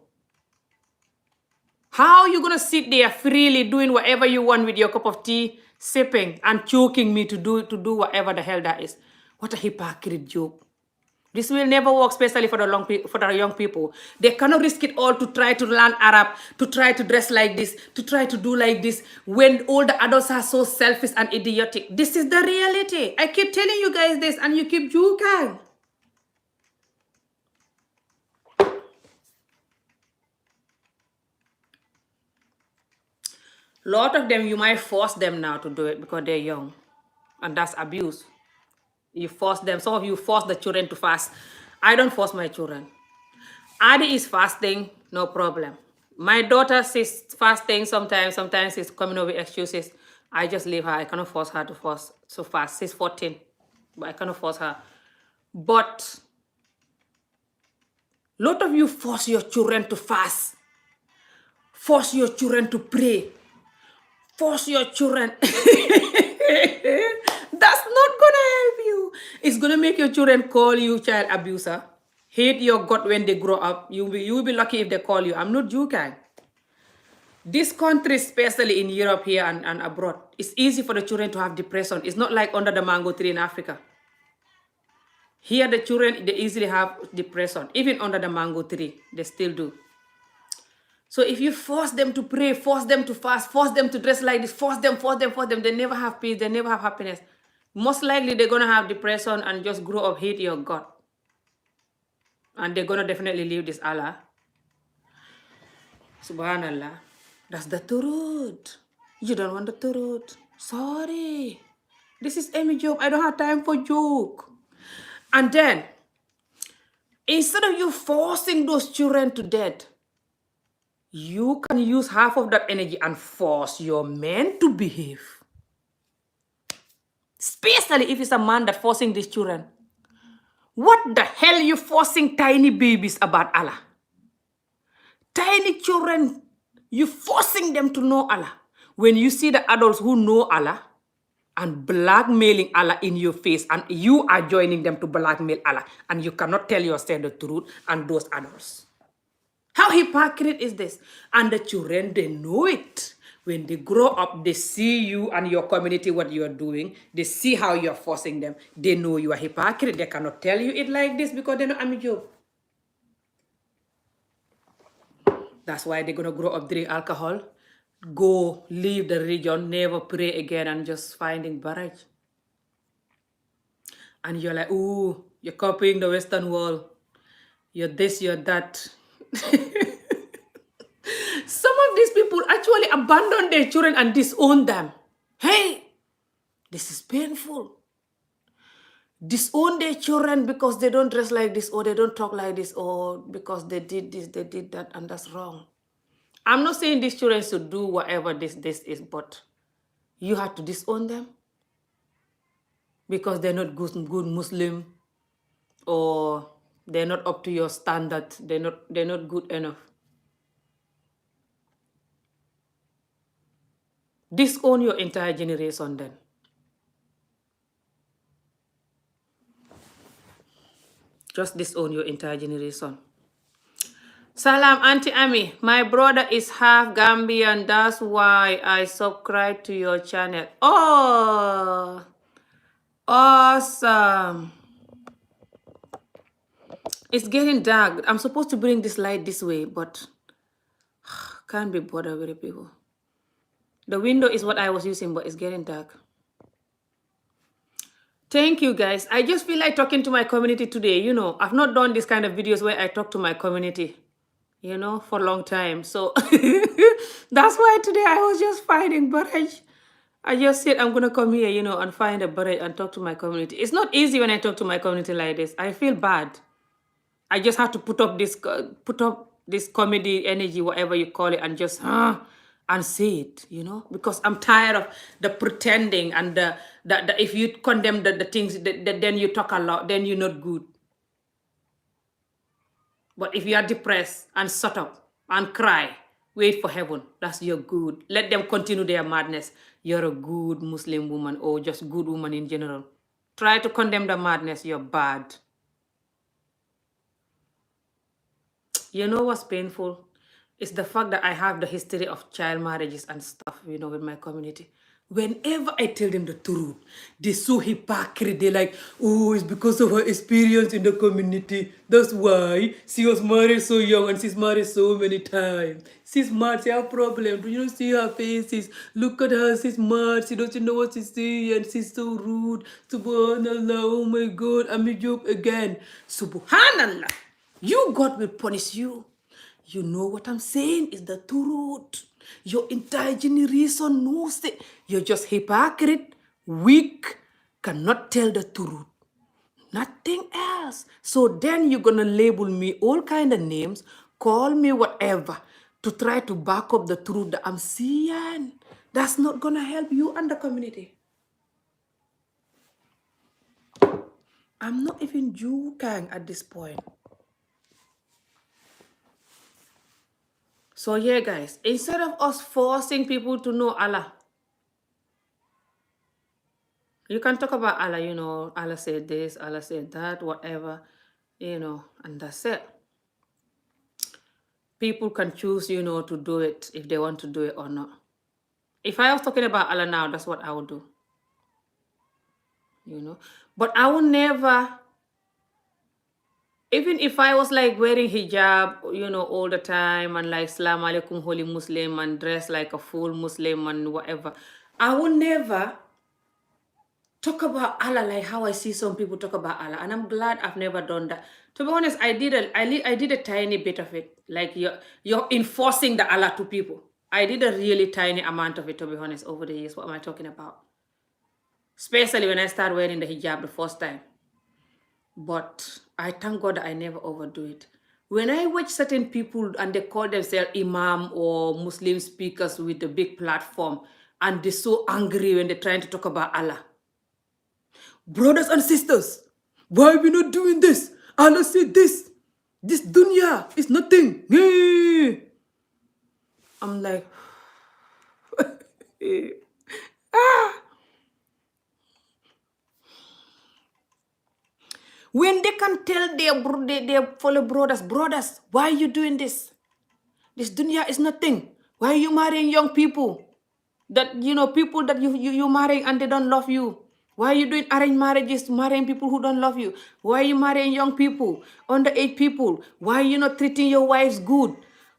A: How are you going to sit there freely doing whatever you want with your cup of tea, sipping and choking me to do whatever the hell that is? What a hypocrite joke. This will never work, especially for the young people. They cannot risk it all to try to learn Arab, to try to dress like this, to try to do like this, when all the adults are so selfish and idiotic. This is the reality. I keep telling you guys this and you keep joking. A lot of them, you might force them now to do it because they're young. And that's abuse. You force them. Some of you force the children to fast. I don't force my children. Adi is fasting, no problem. My daughter, she's fasting sometimes. Sometimes she's coming up with excuses. I just leave her. I cannot force her to fast so fast. She's 14. But I cannot force her. But a lot of you force your children to fast. Force your children to pray. Force your children. That's not gonna help you. It's gonna make your children call you child abuser. Hate your God when they grow up. You will be lucky if they call you. I'm not joking. This country, especially in Europe here and abroad, it's easy for the children to have depression. It's not like under the mango tree in Africa. Here the children, they easily have depression. Even under the mango tree, they still do. So if you force them to pray, force them to fast, force them to dress like this, force them, they never have peace, they never have happiness. Most likely they're going to have depression and just grow up hate your God. And they're going to definitely leave this Allah. Subhanallah. That's the truth. You don't want the truth. Sorry. This is Amy joke. I don't have time for joke. And then, instead of you forcing those children to death, you can use half of that energy and force your men to behave. Especially if it's a man that's forcing these children. What the hell are you forcing tiny babies about Allah? Tiny children, you forcing them to know Allah. When you see the adults who know Allah and blackmailing Allah in your face, and you are joining them to blackmail Allah, and you cannot tell yourself the truth and those adults. How hypocrite is this? And the children, they know it. When they grow up, they see you and your community, what you are doing. They see how you are forcing them. They know you are hypocrite. They cannot tell you it like this because they know I'm a joke. That's why they're going to grow up drink alcohol, go leave the religion, never pray again, and just finding barrage. And you're like, ooh, you're copying the Western world. You're this, you're that. Some of these people actually abandon their children and disown them. Hey, this is painful. Disown their children because they don't dress like this, or they don't talk like this, or because they did this, they did that, and that's wrong. I'm not saying these children should do whatever this is, but you have to disown them because they're not good Muslim, or they're not up to your standard. They're not good enough. Disown your entire generation then. Just disown your entire generation. Salam, Auntie Ami. My brother is half Gambian. That's why I subscribe to your channel. Oh, awesome. It's getting dark. I'm supposed to bring this light this way, but can't be bothered with the people. The window is what I was using, but it's getting dark. Thank you, guys. I just feel like talking to my community today. I've not done this kind of videos where I talk to my community, for a long time. So that's why today I was just finding barrage. I just said I'm going to come here, and find a barrage and talk to my community. It's not easy when I talk to my community like this. I feel bad. I just have to put up this comedy energy, whatever you call it, and just and say it, because I'm tired of the pretending and the if you condemn the things, then you talk a lot, then you're not good. But if you are depressed and shut up and cry, wait for heaven, that's your good. Let them continue their madness. You're a good Muslim woman, or just good woman in general. Try to condemn the madness, you're bad. You know what's painful? It's the fact that I have the history of child marriages and stuff, with my community. Whenever I tell them the truth, they're so hypocrite. They're like, oh, it's because of her experience in the community. That's why she was married so young and she's married so many times. She's mad, she has problem. Do you see her faces? Look at her, she's mad. She doesn't know what she's saying and she's so rude. Subhanallah, oh my God, I'm a joke again. Subhanallah. God will punish you. You know what I'm saying is the truth. Your entire generation knows it. You're just hypocrite, weak, cannot tell the truth. Nothing else. So then you're going to label me all kind of names, call me whatever, to try to back up the truth that I'm seeing. That's not going to help you and the community. I'm not even joking at this point. So yeah, guys, instead of us forcing people to know Allah, you can talk about Allah, Allah said this, Allah said that, whatever, and that's it. People can choose, to do it if they want to do it or not. If I was talking about Allah now, that's what I would do. But I would never, even if I was like wearing hijab, all the time, and like Salaam Alaikum, holy Muslim, and dress like a full Muslim and whatever, I would never talk about Allah like how I see some people talk about Allah. And I'm glad I've never done that. To be honest, I did a tiny bit of it. Like you're enforcing the Allah to people. I did a really tiny amount of it, to be honest, over the years. What am I talking about? Especially when I started wearing the hijab the first time. But I thank God that I never overdo it. When I watch certain people and they call themselves imam or Muslim speakers with a big platform, and they're so angry when they're trying to talk about Allah. Brothers and sisters, why are we not doing this? Allah said this. This dunya is nothing. I'm like, When they can tell their fellow brothers, why are you doing this? This dunya is nothing. Why are you marrying young people? That, people that you marrying and they don't love you. Why are you doing arranged marriages, marrying people who don't love you? Why are you marrying young people, underage people? Why are you not treating your wives good?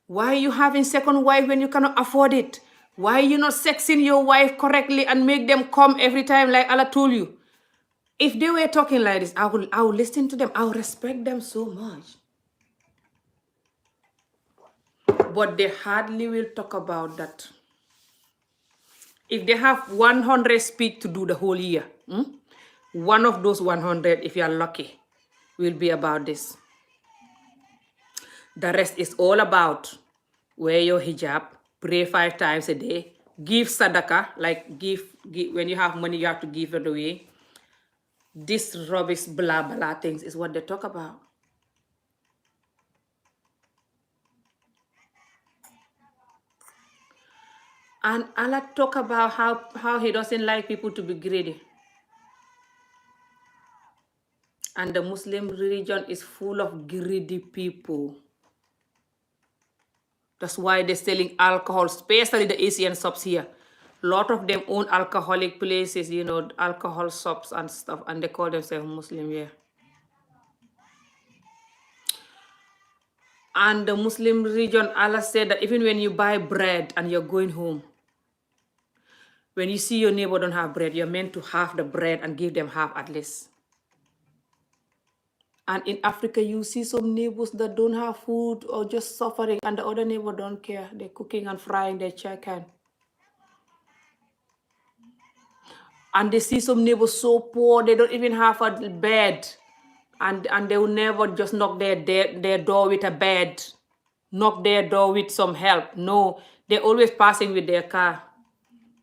A: Why are you having second wife when you cannot afford it? Why are you not sexing your wife correctly and make them come every time like Allah told you? If they were talking like this, I will listen to them. I will respect them so much. But they hardly will talk about that. If they have 100 speech to do the whole year, one of those 100, if you are lucky, will be about this. The rest is all about wear your hijab, pray 5 times a day, give sadaqah, like give when you have money, you have to give it away. This rubbish, blah, blah things is what they talk about. And Allah talk about how he doesn't like people to be greedy. And the Muslim religion is full of greedy people. That's why they're selling alcohol, especially the Asian shops here. A lot of them own alcoholic places, alcohol shops and stuff, and they call themselves Muslim, yeah. And the Muslim religion, Allah said that even when you buy bread and you're going home, when you see your neighbor don't have bread, you're meant to have the bread and give them half at least. And in Africa, you see some neighbors that don't have food or just suffering, and the other neighbor don't care. They're cooking and frying their chicken. And they see some neighbors so poor, they don't even have a bed. And they will never just knock their door with a bed, knock their door with some help. No, they're always passing with their car.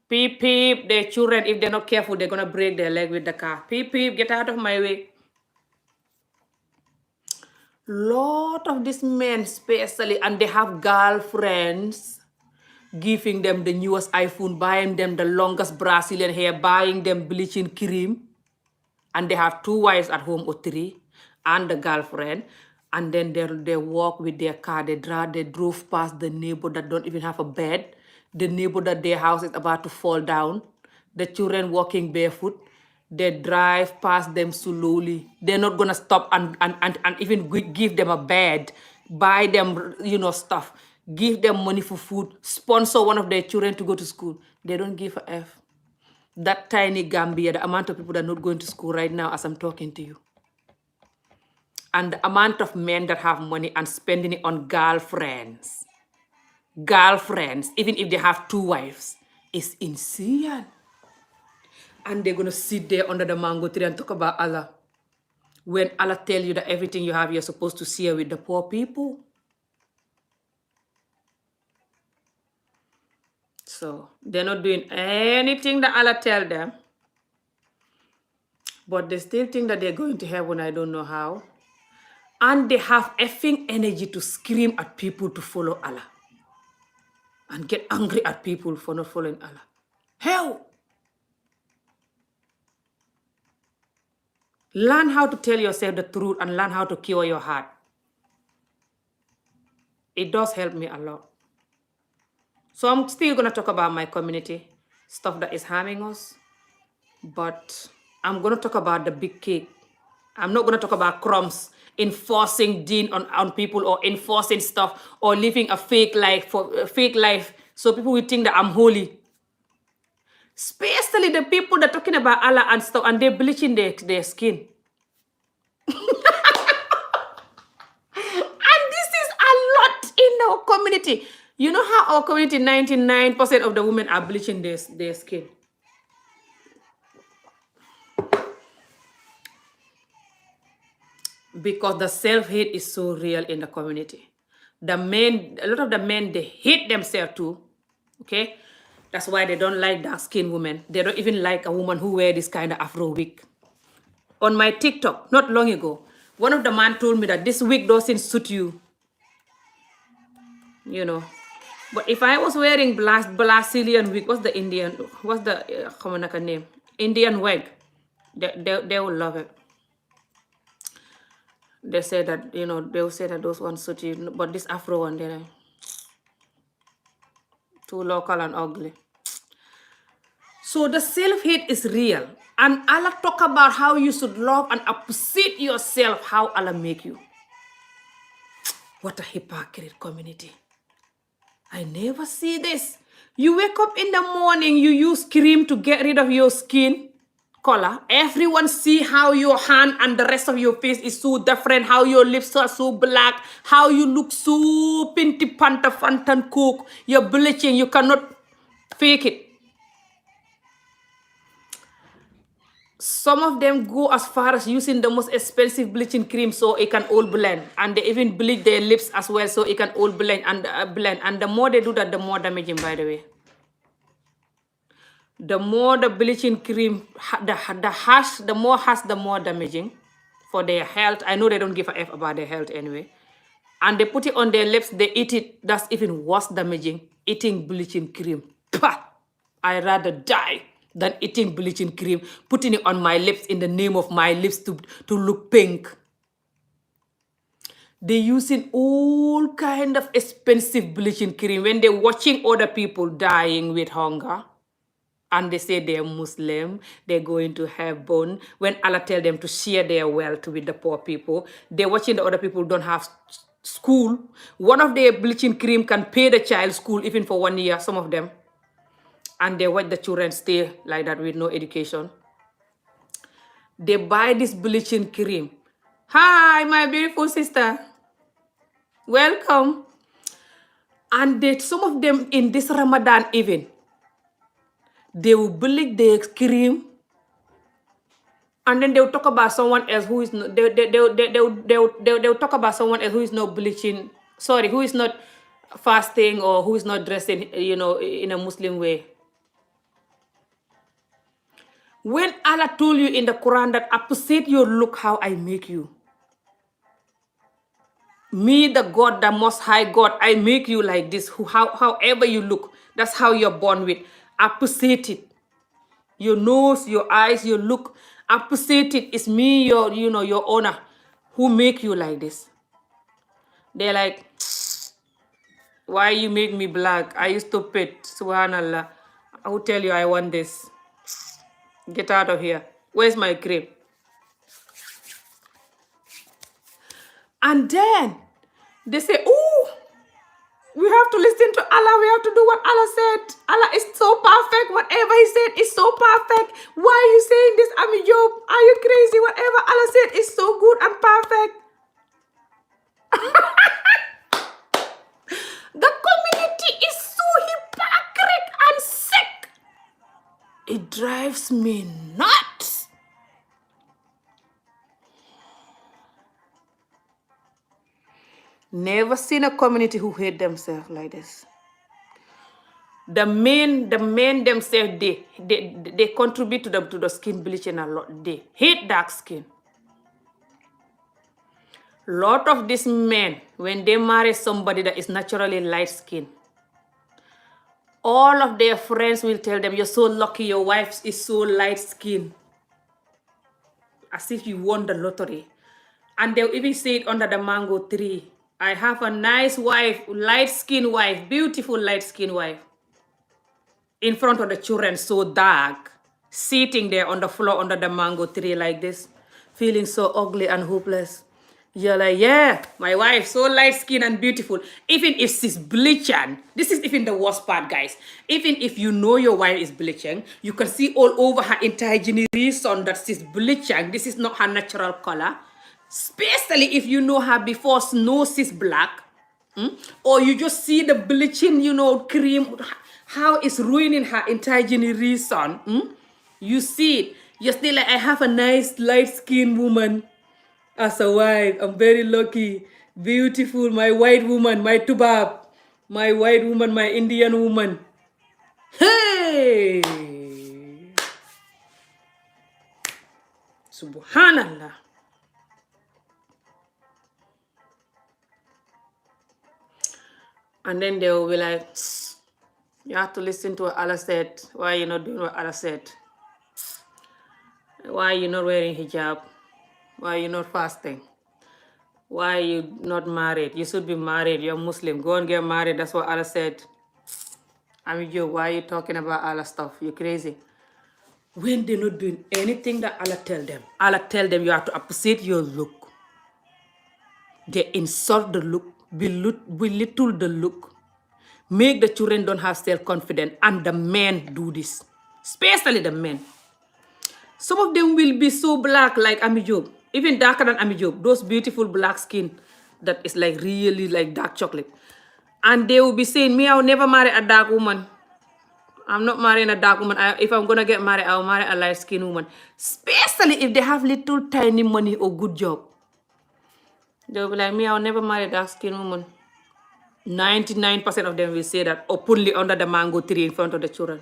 A: Peep, peep, their children, if they're not careful, they're going to break their leg with the car. Peep, peep, get out of my way. Lot of these men especially, and they have girlfriends giving them the newest iPhone, buying them the longest Brazilian hair, buying them bleaching cream, and they have 2 wives at home or 3, and the girlfriend, and then they walk with their car, they drove past the neighbor that don't even have a bed, the neighbor that their house is about to fall down, the children walking barefoot. They drive past them slowly. They're not gonna stop and even give them a bed, buy them, stuff, give them money for food, sponsor one of their children to go to school. They don't give a F. That tiny Gambia, the amount of people that are not going to school right now as I'm talking to you, and the amount of men that have money and spending it on girlfriends, even if they have 2 wives, is insane. And they're going to sit there under the mango tree and talk about Allah. When Allah tell you that everything you have, you're supposed to share with the poor people. So they're not doing anything that Allah tell them. But they still think that they're going to heaven, I don't know how. And they have effing energy to scream at people to follow Allah. And get angry at people for not following Allah. Hell! Learn how to tell yourself the truth and learn how to cure your heart. It does help me a lot. So I'm still going to talk about my community, stuff that is harming us. But I'm going to talk about the big cake. I'm not going to talk about crumbs, enforcing deen on people or enforcing stuff or living a fake life so people will think that I'm holy. Especially the people that are talking about Allah and stuff and they're bleaching their skin. And this is a lot in our community. You know how our community, 99% of the women are bleaching their skin. Because the self-hate is so real in the community. A lot of the men, they hate themselves too. Okay? That's why they don't like dark-skinned women. They don't even like a woman who wear this kind of Afro wig. On my TikTok, not long ago, one of the men told me that this wig doesn't suit you. But if I was wearing Brazilian wig, what's the Indian name? Indian wig, they will love it. They say that, they will say that those ones suit you, but this Afro one, they're too local and ugly. So the self-hate is real. And Allah talk about how you should love and appreciate yourself, how Allah make you. What a hypocrite community. I never see this. You wake up in the morning, you use cream to get rid of your skin color. Everyone see how your hand and the rest of your face is so different, how your lips are so black, how you look so pinty panta fantan cook. You're bleaching, you cannot fake it. Some of them go as far as using the most expensive bleaching cream so it can all blend, and they even bleach their lips as well so it can all blend. And the more they do that, the more damaging, by the way. The more the bleaching cream, the more harsh, the more damaging for their health. I know they don't give a F about their health anyway. And they put it on their lips, they eat it. That's even worse damaging. Eating bleaching cream. Pah! I rather die than eating bleaching cream, putting it on my lips in the name of my lips to look pink. They're using all kind of expensive bleaching cream when they're watching other people dying with hunger. And they say they're Muslim, they're going to heaven. When Allah tell them to share their wealth with the poor people, they're watching the other people don't have school. One of their bleaching cream can pay the child school even for 1 year, some of them. And they watch the children stay like that with no education. They buy this bleaching cream. Hi, my beautiful sister. Welcome. And some of them in this Ramadan even, they will bleach their cream, and then they'll talk about someone else who is not, they'll talk about someone else who is not bleaching, who is not fasting or who is not dressing, in a Muslim way. When Allah told you in the Quran that appreciate your look, how I make you. Me, the God, the Most High God, I make you like this. However you look, that's how you're born with. Appreciate it. Your nose, your eyes, your look. Appreciate it. It's me, your owner, who make you like this. They're like, why you make me black? Are you stupid? Subhanallah. I will tell you I want this. Get out of here. Where's my cream? And then they say, oh, we have to listen to Allah. We have to do what Allah said. Allah is so perfect. Whatever He said is so perfect. Why are you saying this, Ami Job? Are you crazy? Whatever Allah said is so good and perfect. The community is so hypocrite and sick. It drives me nuts. Never seen a community who hate themselves like this. The men themselves, they contribute to the skin bleaching a lot. They hate dark skin. Lot of these men, when they marry somebody that is naturally light skin, all of their friends will tell them, you're so lucky your wife is so light skin. As if you won the lottery. And they'll even say it under the mango tree. I have a nice wife, light skin wife, beautiful light skin wife. In front of the children, so dark, sitting there on the floor under the mango tree like this, feeling so ugly and hopeless. You're like, yeah, my wife, so light skin and beautiful. Even if she's bleaching, this is even the worst part, guys. Even if you know your wife is bleaching, you can see all over her entire generation that she's bleaching. This is not her natural color. Especially if you know her before, know she's black. Or you just see the bleaching, cream, how it's ruining her entire generation. You see it. You're still like, I have a nice light-skinned woman as a wife. I'm very lucky. Beautiful. My white woman, my tubab. My white woman, my Indian woman. Hey! Subhanallah. And then they will be like, you have to listen to what Allah said. Why are you not doing what Allah said? Why are you not wearing hijab? Why are you not fasting? Why are you not married? You should be married. You're Muslim. Go and get married. That's what Allah said. I mean, why are you talking about Allah stuff? You're crazy. when they're not doing anything that Allah tell them. Allah tell them you have to appreciate your look. They insult the look, belittle the look, make the children don't have self-confidence, and the men do this, especially the men. Some of them will be so black like Ami Job, even darker than Ami Job, those beautiful black skin that is like really like dark chocolate. And they will be saying, me, I'll never marry a dark woman. I'm not marrying a dark woman. If I'm going to get married, I'll marry a light-skinned woman. Especially if they have little tiny money or good job. They'll be like, me, I'll never marry a dark-skinned woman. 99% of them will say that openly under the mango tree in front of the children.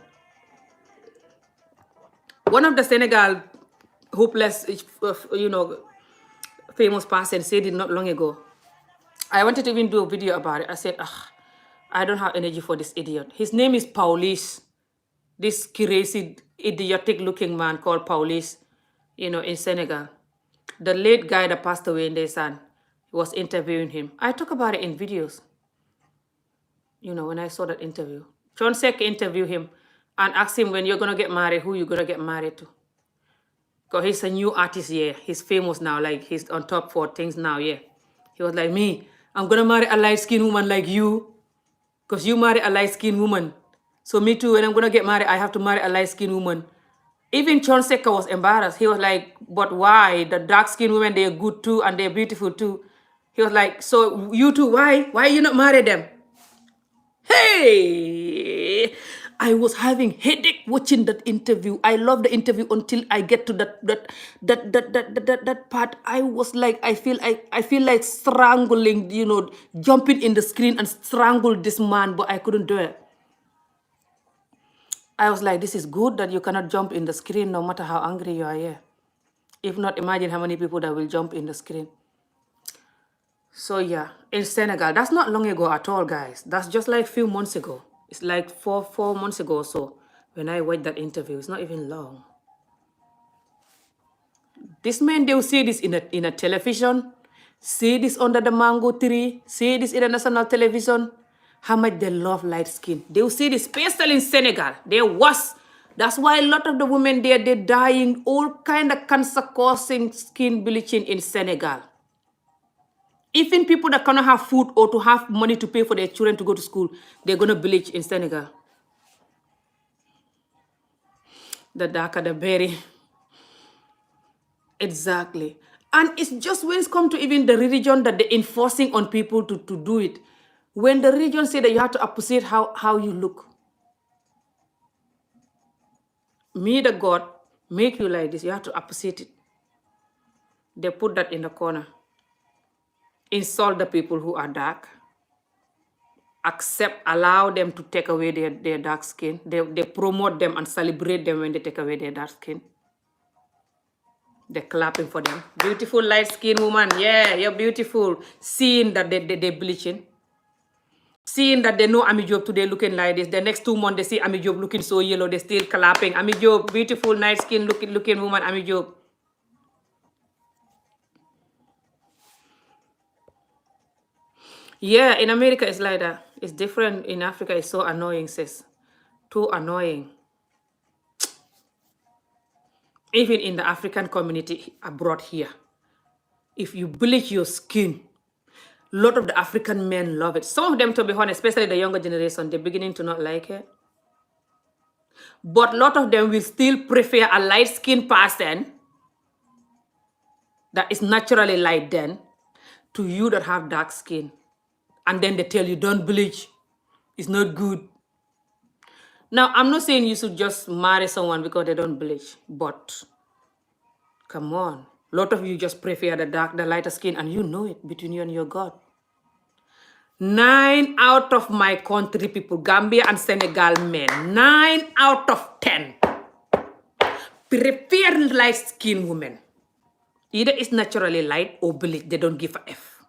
A: One of the Senegal hopeless, famous person said it not long ago. I wanted to even do a video about it. I said, I don't have energy for this idiot. His name is Paulis. This crazy, idiotic looking man called Paulis, in Senegal. The late guy that passed away in Desan was interviewing him. I talk about it in videos. When I saw that interview. John Sek interviewed him and asked him, when you're going to get married, who you going to get married to? Because he's a new artist, yeah. He's famous now, like he's on top for things now, yeah. He was like, me, I'm going to marry a light-skinned woman like you. Because you marry a light-skinned woman. So me too, when I'm going to get married, I have to marry a light-skinned woman. Even John Seka was embarrassed. He was like, but why? The dark-skinned women, they're good too and they're beautiful too. He was like, so you too, why? Why you not marry them? Hey, I was having headache watching that interview. I love the interview until I get to that part. I was like, I feel like strangling, jumping in the screen and strangle this man, but I couldn't do it. I was like, this is good that you cannot jump in the screen no matter how angry you are here. If not, imagine how many people that will jump in the screen. So yeah, in Senegal, that's not long ago at all, guys. That's just like a few months ago. It's like four months ago or so when I watched that interview. It's not even long. This man, they will see this in a television, see this under the mango tree, see this in a national television. How much they love light skin. They will see this, especially in Senegal. They're worse. That's why a lot of the women there, they're dying, all kind of cancer-causing skin bleaching in Senegal. Even people that cannot have food or to have money to pay for their children to go to school, they're going to bleach in Senegal. The darker, the berry. Exactly. And it's just when it's come to even the religion that they're enforcing on people to do it. When the religion say that you have to appreciate how you look. Me, the God, make you like this. You have to appreciate it. They put that in the corner. Insult the people who are dark. Allow them to take away their dark skin. They promote them and celebrate them when they take away their dark skin. They're clapping for them. Beautiful light-skinned woman. Yeah, you're beautiful. Seeing that they're bleaching. Seeing that they know Ami Job today looking like this. The next 2 months, they see Ami Job looking so yellow. They're still clapping. Ami Job, beautiful, nice-skinned looking woman, Ami Job. Yeah, in America, it's like that. It's different. In Africa, it's so annoying, sis. Too annoying. Even in the African community abroad here, if you bleach your skin, a lot of the African men love it. Some of them, to be honest, especially the younger generation, they're beginning to not like it. But a lot of them will still prefer a light-skinned person that is naturally light then to you that have dark skin. And then they tell you, don't bleach. It's not good. Now, I'm not saying you should just marry someone because they don't bleach. But, come on. A lot of you just prefer the lighter skin, and you know it between you and your God. 9 out of my country people, Gambia and Senegal men, 9 out of 10 prefer light-skinned women. Either it's naturally light or bleach. They don't give a F.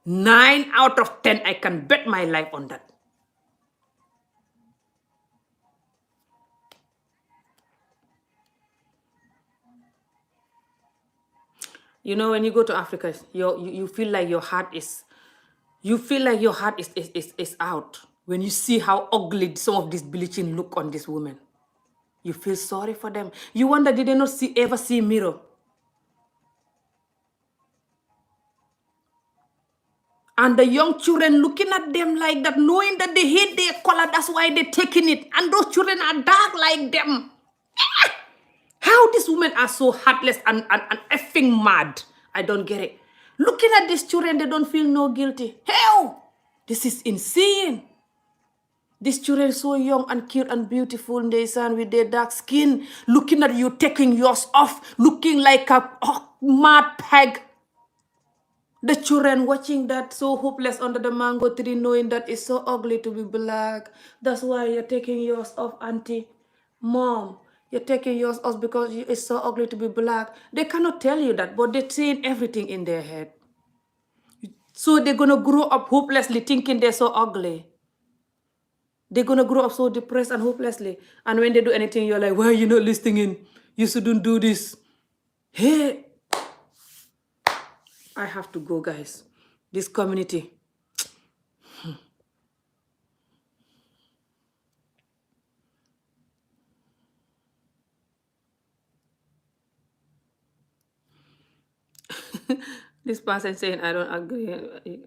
A: 9 out of 10, I can bet my life on that. When you go to Africa, you feel like your heart is out when you see how ugly some of this bleaching look on this woman. You feel sorry for them. You wonder, did they not ever see mirror? And the young children looking at them like that, knowing that they hate their color, that's why they're taking it. And those children are dark like them. How these women are so heartless and effing mad. I don't get it. Looking at these children, they don't feel no guilty. Hell, this is insane. These children so young and cute and beautiful, they son with their dark skin, looking at you, taking yours off, looking like a mad peg. The children watching that so hopeless under the mango tree, knowing that it's so ugly to be black. That's why you're taking yours off, auntie. Mom, you're taking yours off because it's so ugly to be black. They cannot tell you that, but they're saying everything in their head. So they're going to grow up hopelessly thinking they're so ugly. They're going to grow up so depressed and hopelessly. And when they do anything, you're like, why are you not listening? You shouldn't do this. Hey, I have to go, guys. This community. This person saying, I don't agree.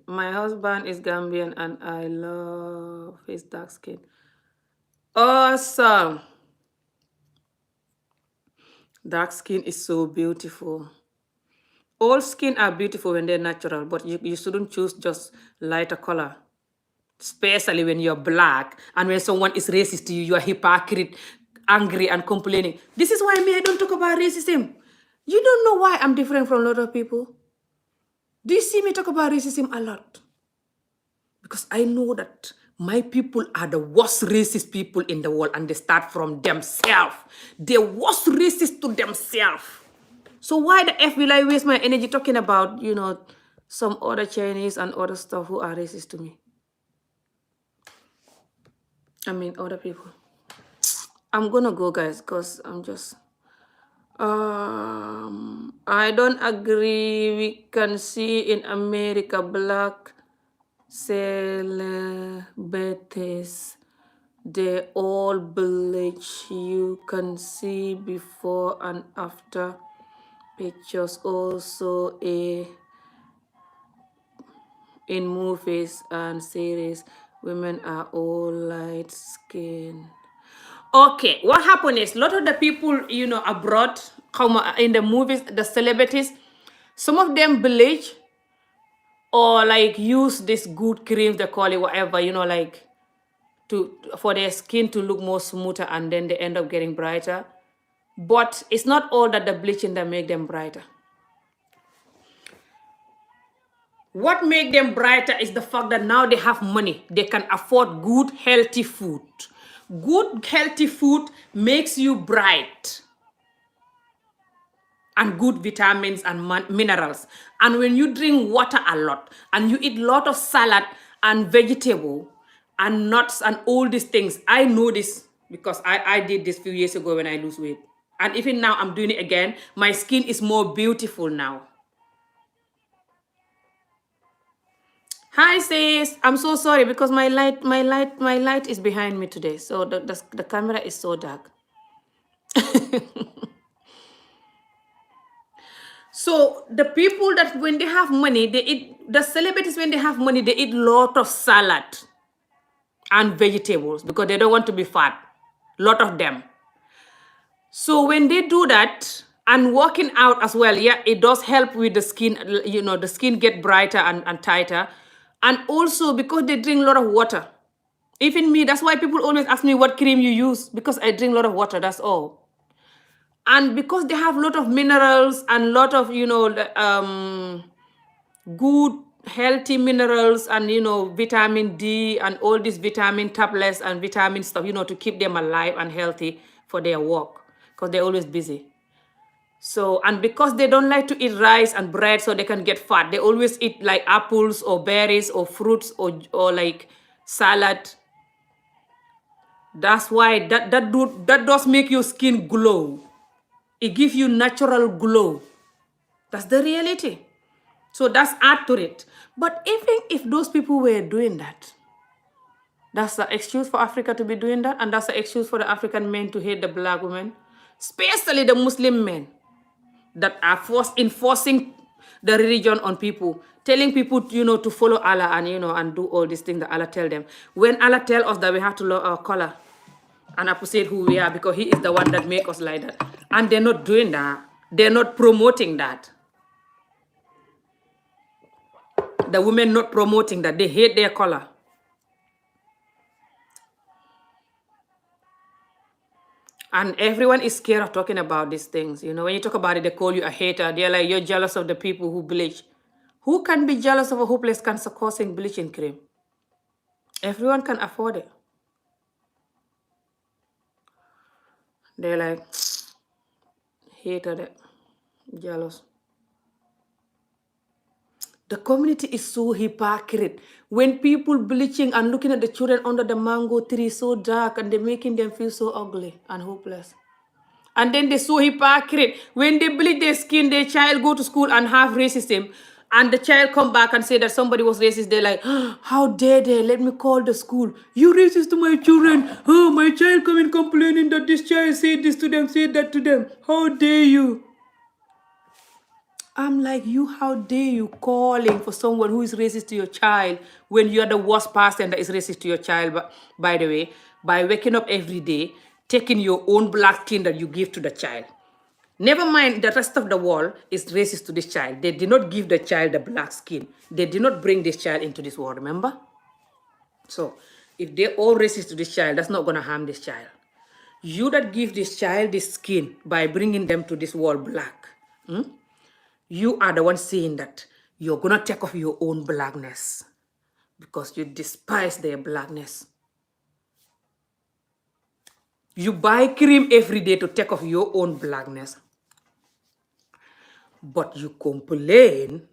A: My husband is Gambian and I love his dark skin. Awesome. Dark skin is so beautiful. All skin are beautiful when they're natural, but you shouldn't choose just lighter color. Especially when you're black and when someone is racist to you, you're hypocrite, angry and complaining. This is why I don't talk about racism. You don't know why I'm different from a lot of people. Do you see me talk about racism a lot? Because I know that my people are the worst racist people in the world and they start from themselves. They're worst racist to themselves. So why the F will I waste my energy talking about, some other Chinese and other stuff who are racist to me? I mean, other people. I'm gonna go, guys, because I'm just... I don't agree. We can see in America black celebrities, they all bleach. You can see before and after pictures also in movies and series. Women are all light skinned. Okay, what happened is a lot of the people, abroad, come in the movies, the celebrities, some of them bleach or like use this good cream, they call it whatever, like for their skin to look more smoother and then they end up getting brighter. But it's not all that the bleaching that make them brighter. What make them brighter is the fact that now they have money. They can afford good, healthy food. Good, healthy food makes you bright. And good vitamins and minerals. And when you drink water a lot, and you eat a lot of salad and vegetable, and nuts and all these things, I know this because I did this a few years ago when I lose weight. And even now I'm doing it again. My skin is more beautiful now. Hi sis, I'm so sorry because my light is behind me today. So the camera is so dark. So the people that when they have money, they eat, the celebrities when they have money, they eat a lot of salad and vegetables because they don't want to be fat. A lot of them. So when they do that and working out as well, yeah, it does help with the skin, the skin get brighter and tighter. And also because they drink a lot of water. Even me, that's why people always ask me what cream you use, because I drink a lot of water, that's all. And because they have a lot of minerals and a lot of, good, healthy minerals and, vitamin D and all these vitamin tablets and vitamin stuff, to keep them alive and healthy for their work, because they're always busy. So, and because they don't like to eat rice and bread so they can get fat, they always eat like apples or berries or fruits or like salad. That's why that does make your skin glow. It gives you natural glow. That's the reality. So that's add to it. But even if those people were doing that, That's the excuse for Africa to be doing that, and that's the excuse for the African men to hate the black women, especially the Muslim men that are enforcing the religion on people, telling people, to follow Allah and, and do all these things that Allah tell them. When Allah tell us that we have to love our color and appreciate who we are because He is the one that make us like that. And they're not doing that. They're not promoting that. The women not promoting that. They hate their color. And everyone is scared of talking about these things. When you talk about it, they call you a hater. They're like, you're jealous of the people who bleach. Who can be jealous of a hopeless cancer causing bleaching cream? Everyone can afford it. They're like, hated it, jealous. The community is so hypocrite. When people bleaching and looking at the children under the mango tree so dark and they're making them feel so ugly and hopeless. And then they're so hypocrite. When they bleach their skin, their child go to school and have racism. And the child come back and say that somebody was racist. They're like, how dare they? Let me call the school. You racist to my children. Oh, my child coming complaining that this child said this to them, said that to them. How dare you? I'm like, how dare you calling for someone who is racist to your child when you're the worst person that is racist to your child, by the way, by waking up every day, taking your own black skin that you give to the child. Never mind the rest of the world is racist to this child. They did not give the child the black skin. They did not bring this child into this world, remember? So, if they're all racist to this child, that's not going to harm this child. You that give this child this skin by bringing them to this world black, you are the one saying that you're going to take off your own blackness because you despise their blackness. You buy cream every day to take off your own blackness. But you complain,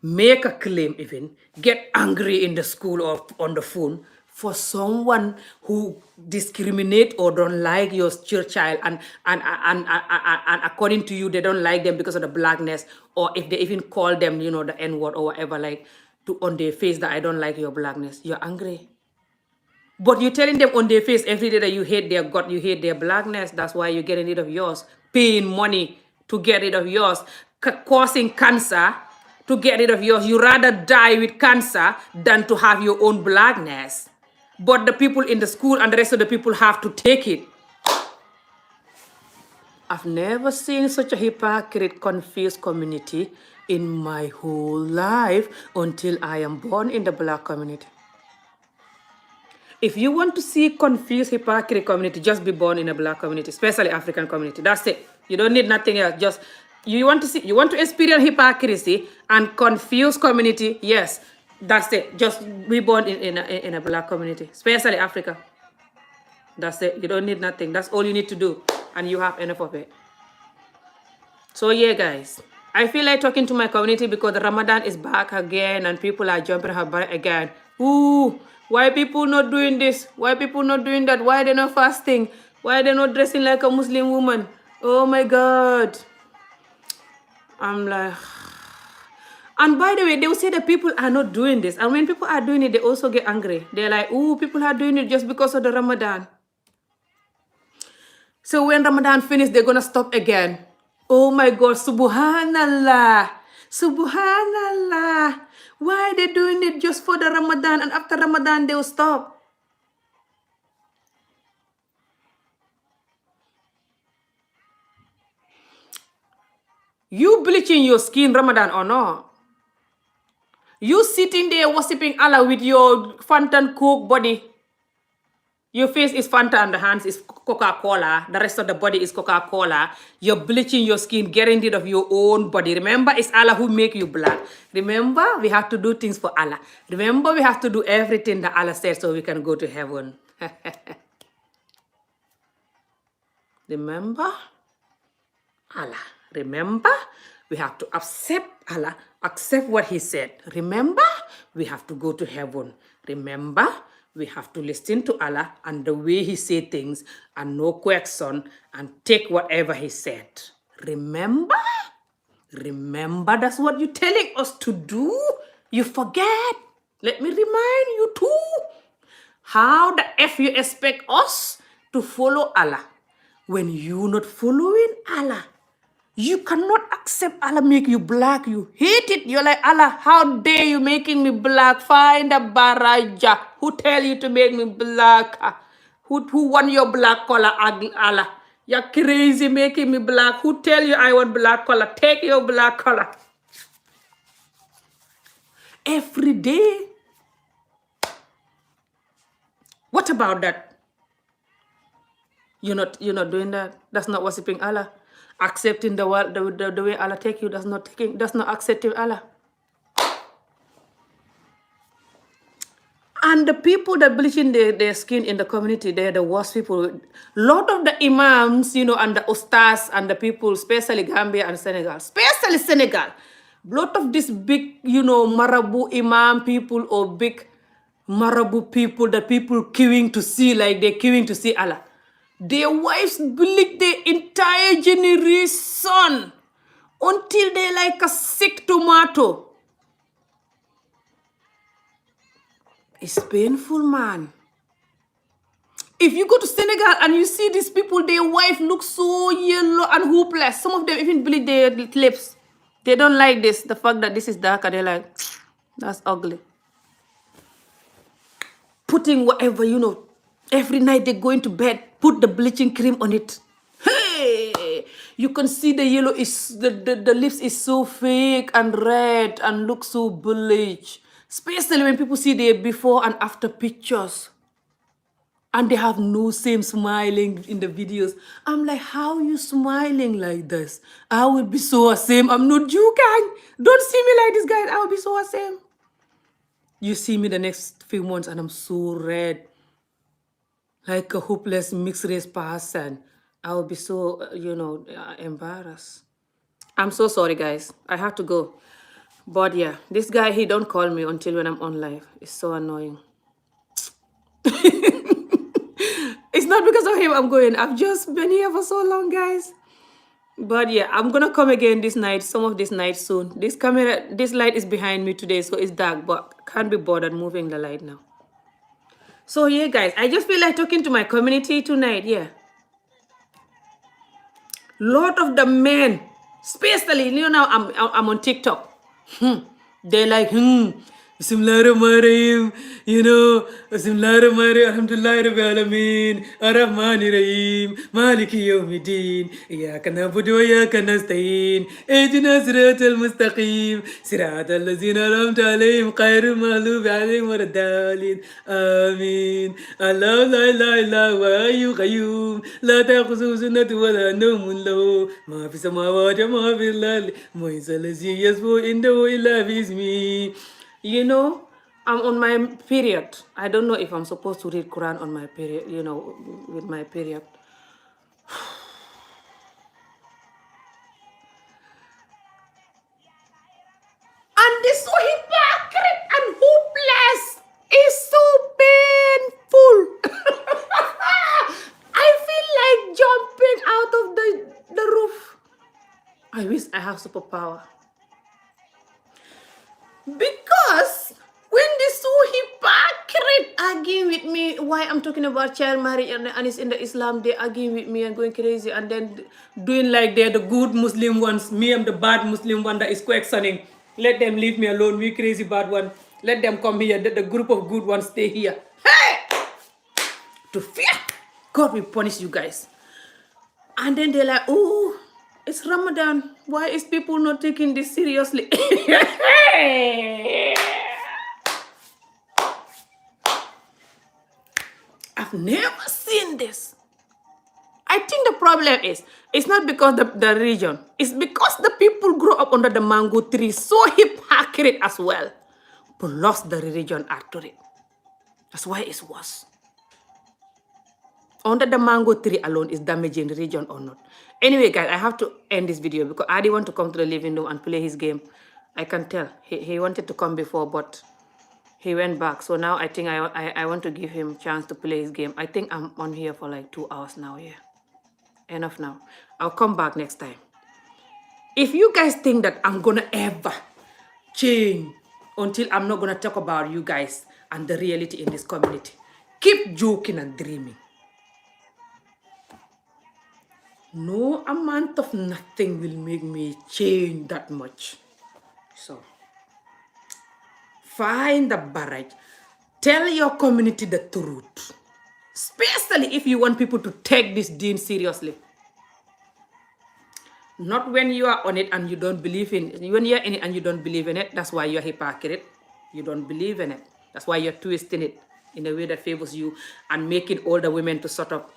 A: make a claim even, get angry in the school or on the phone for someone who discriminate or don't like your child and according to you, they don't like them because of the blackness, or if they even call them, the N-word or whatever, like on their face that I don't like your blackness, you're angry. But you're telling them on their face every day that you hate their God, you hate their blackness. That's why you're getting rid of yours. Paying money to get rid of yours. Causing cancer to get rid of yours. You rather die with cancer than to have your own blackness. But the people in the school and the rest of the people have to take it. I've never seen such a hypocrite, confused community in my whole life until I am born in the black community. If you want to see confused, hypocrite community, just be born in a black community, especially African community. That's it. You don't need nothing else. Just you want to experience hypocrisy and confused community. Yes, that's it. Just be born in a black community, especially Africa. That's it. You don't need nothing. That's all you need to do, and you have enough of it. So yeah, guys, I feel like talking to my community because the Ramadan is back again, and people are jumping her back again. Ooh. Why people not doing this? Why people not doing that? Why they not fasting? Why they not dressing like a Muslim woman? Oh my God. I'm like... And by the way, they will say that people are not doing this. And when people are doing it, they also get angry. They're like, ooh, people are doing it just because of the Ramadan. So when Ramadan finishes, they're going to stop again. Oh my God, Subhanallah. Subhanallah. Why are they doing it just for the Ramadan, and after Ramadan they will stop? You bleaching your skin Ramadan or not? You sitting there worshipping Allah with your Fanta Coke body. Your face is Fanta and the hands is Coca-Cola. The rest of the body is Coca-Cola. You're bleaching your skin, getting rid of your own body. Remember, it's Allah who make you black. Remember, we have to do things for Allah. Remember, we have to do everything that Allah said so we can go to heaven. Remember? Allah. Remember, we have to accept Allah, accept what He said. Remember, we have to go to heaven. Remember, we have to listen to Allah and the way He said things and no question and take whatever He said. Remember? Remember, that's what you're telling us to do. You forget. Let me remind you too. How the F you expect us to follow Allah when you not following Allah? You cannot accept Allah make you black. You hate it. You're like, Allah, how dare you making me black? Find a baraja. Who tell you to make me black? Who want your black color, Allah? You're crazy making me black. Who tell you I want black color? Take your black color. Every day. What about that? You're not doing that. That's not worshiping Allah. Accepting the world, the way Allah take you, that's not accepting Allah. And the people that bleaching their skin in the community, they're the worst people. Lot of the imams, and the ustaz and the people, especially Gambia and Senegal, especially Senegal, lot of these big, marabout imam people or big marabout people, the people queuing to see, like they're queuing to see Allah. Their wives bleach their entire generation until they're like a sick tomato. It's painful, man. If you go to Senegal and you see these people, their wife looks so yellow and hopeless. Some of them even bleach their lips. They don't like this, the fact that this is darker. They're like, that's ugly. Putting whatever, every night they go into bed, put the bleaching cream on it. Hey, you can see the yellow is, the lips is so fake and red and look so bleached. Especially when people see their before and after pictures. And they have no same smiling in the videos. I'm like, how are you smiling like this? I will be so ashamed. I'm not joking. Don't see me like this, guys. I will be so ashamed. You see me the next few months and I'm so red. Like a hopeless mixed race person. I will be so, embarrassed. I'm so sorry, guys. I have to go. But yeah, this guy, he don't call me until when I'm on live. It's so annoying. It's not because of him I'm going. I've just been here for so long, guys. But yeah, I'm gonna come again this night, some of this night soon. This light is behind me today, so it's dark, but can't be bothered moving the light now. So yeah, guys, I just feel like talking to my community tonight, yeah. Lot of the men, especially, now I'm on TikTok. They're like, Bismillahirrahmanirrahim, Bismillahirrahmanirrahim, Alhamdulillahi Rabbil Alameen, Ar-Rahmanirrahim, Maliki Yawmiddin, Iyyaka na'budu wa iyyaka nasta'in, Ihdina siratal mustaqim, siratal ladzina an'amta alayhim, ghayril maghdubi alayhim waladdallin, Amin. Allah la ilaha illa huwa hayyul qayyum, la ta'khudhuhu sinatun wa la nawmun lahu, ma fis samawati wa ma fil ardi, man zallazi yashfa'u indahu illa bi'iznihi. I'm on my period. I don't know if I'm supposed to read Quran on my period, with my period. And this so hypocrite and hopeless is so painful. I feel like jumping out of the roof. I wish I have superpower. Because when they so hypocrite arguing with me why I'm talking about child marriage and it's in the Islam, they arguing with me and going crazy and then doing like they're the good Muslim ones. Me, I'm the bad Muslim one that is questioning. Let them leave me alone, we crazy bad one. Let them come here. The group of good ones stay here. Hey! To fear. God will punish you guys. And then they're like, oh, it's Ramadan. Why is people not taking this seriously? I've never seen this. I think the problem is, it's not because the religion. It's because the people grow up under the mango tree, so hypocrite as well. But lost the religion after it. That's why it's worse. Under the mango tree alone is damaging religion or not. Anyway, guys, I have to end this video because Adi want to come to the living room and play his game. I can tell. He wanted to come before, but he went back. So now I think I want to give him a chance to play his game. I think I'm on here for like 2 hours now, yeah. Enough now. I'll come back next time. If you guys think that I'm gonna ever change until I'm not gonna talk about you guys and the reality in this community, keep joking and dreaming. No amount of nothing will make me change that much. So, find the barrage. Tell your community the truth. Especially if you want people to take this deen seriously. Not when you are on it and you don't believe in it. When you're in it and you don't believe in it, that's why you're hypocrite. You don't believe in it. That's why you're twisting it in a way that favors you and making older women to sort of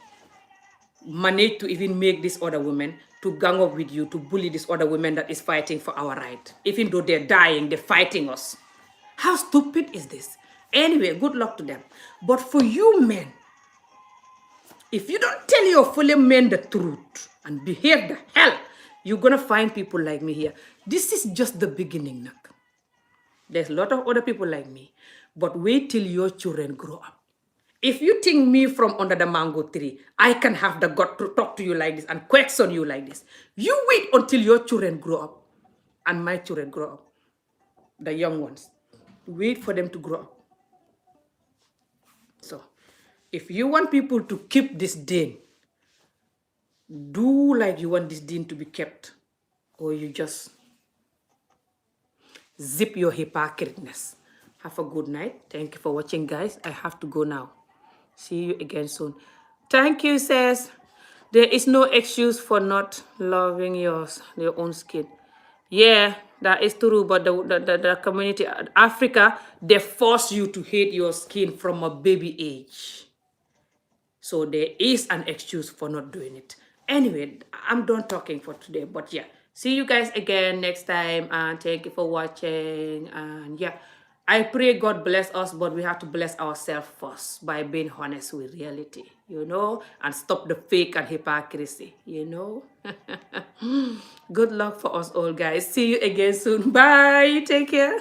A: manage to even make these other women to gang up with you, to bully these other women that is fighting for our right. Even though they're dying, they're fighting us. How stupid is this? Anyway, good luck to them. But for you men, if you don't tell your fellow men the truth and behave the hell, you're gonna find people like me here. This is just the beginning, Nak. There's a lot of other people like me. But wait till your children grow up. If you think me from under the mango tree, I can have the gut to talk to you like this and question you like this. You wait until your children grow up and my children grow up. The young ones. Wait for them to grow up. So, if you want people to keep this deen, do like you want this deen to be kept. Or you just zip your hypocriteness. Have a good night. Thank you for watching, guys. I have to go now. See you again soon. Thank you, says. There is no excuse for not loving your own skin. Yeah, that is true, but the community, Africa, they force you to hate your skin from a baby age. So there is an excuse for not doing it. Anyway, I'm done talking for today, but yeah. See you guys again next time, and thank you for watching, and yeah. I pray God bless us, but we have to bless ourselves first by being honest with reality, you know, and stop the fake and hypocrisy, you know. Good luck for us all, guys. See you again soon. Bye. Take care.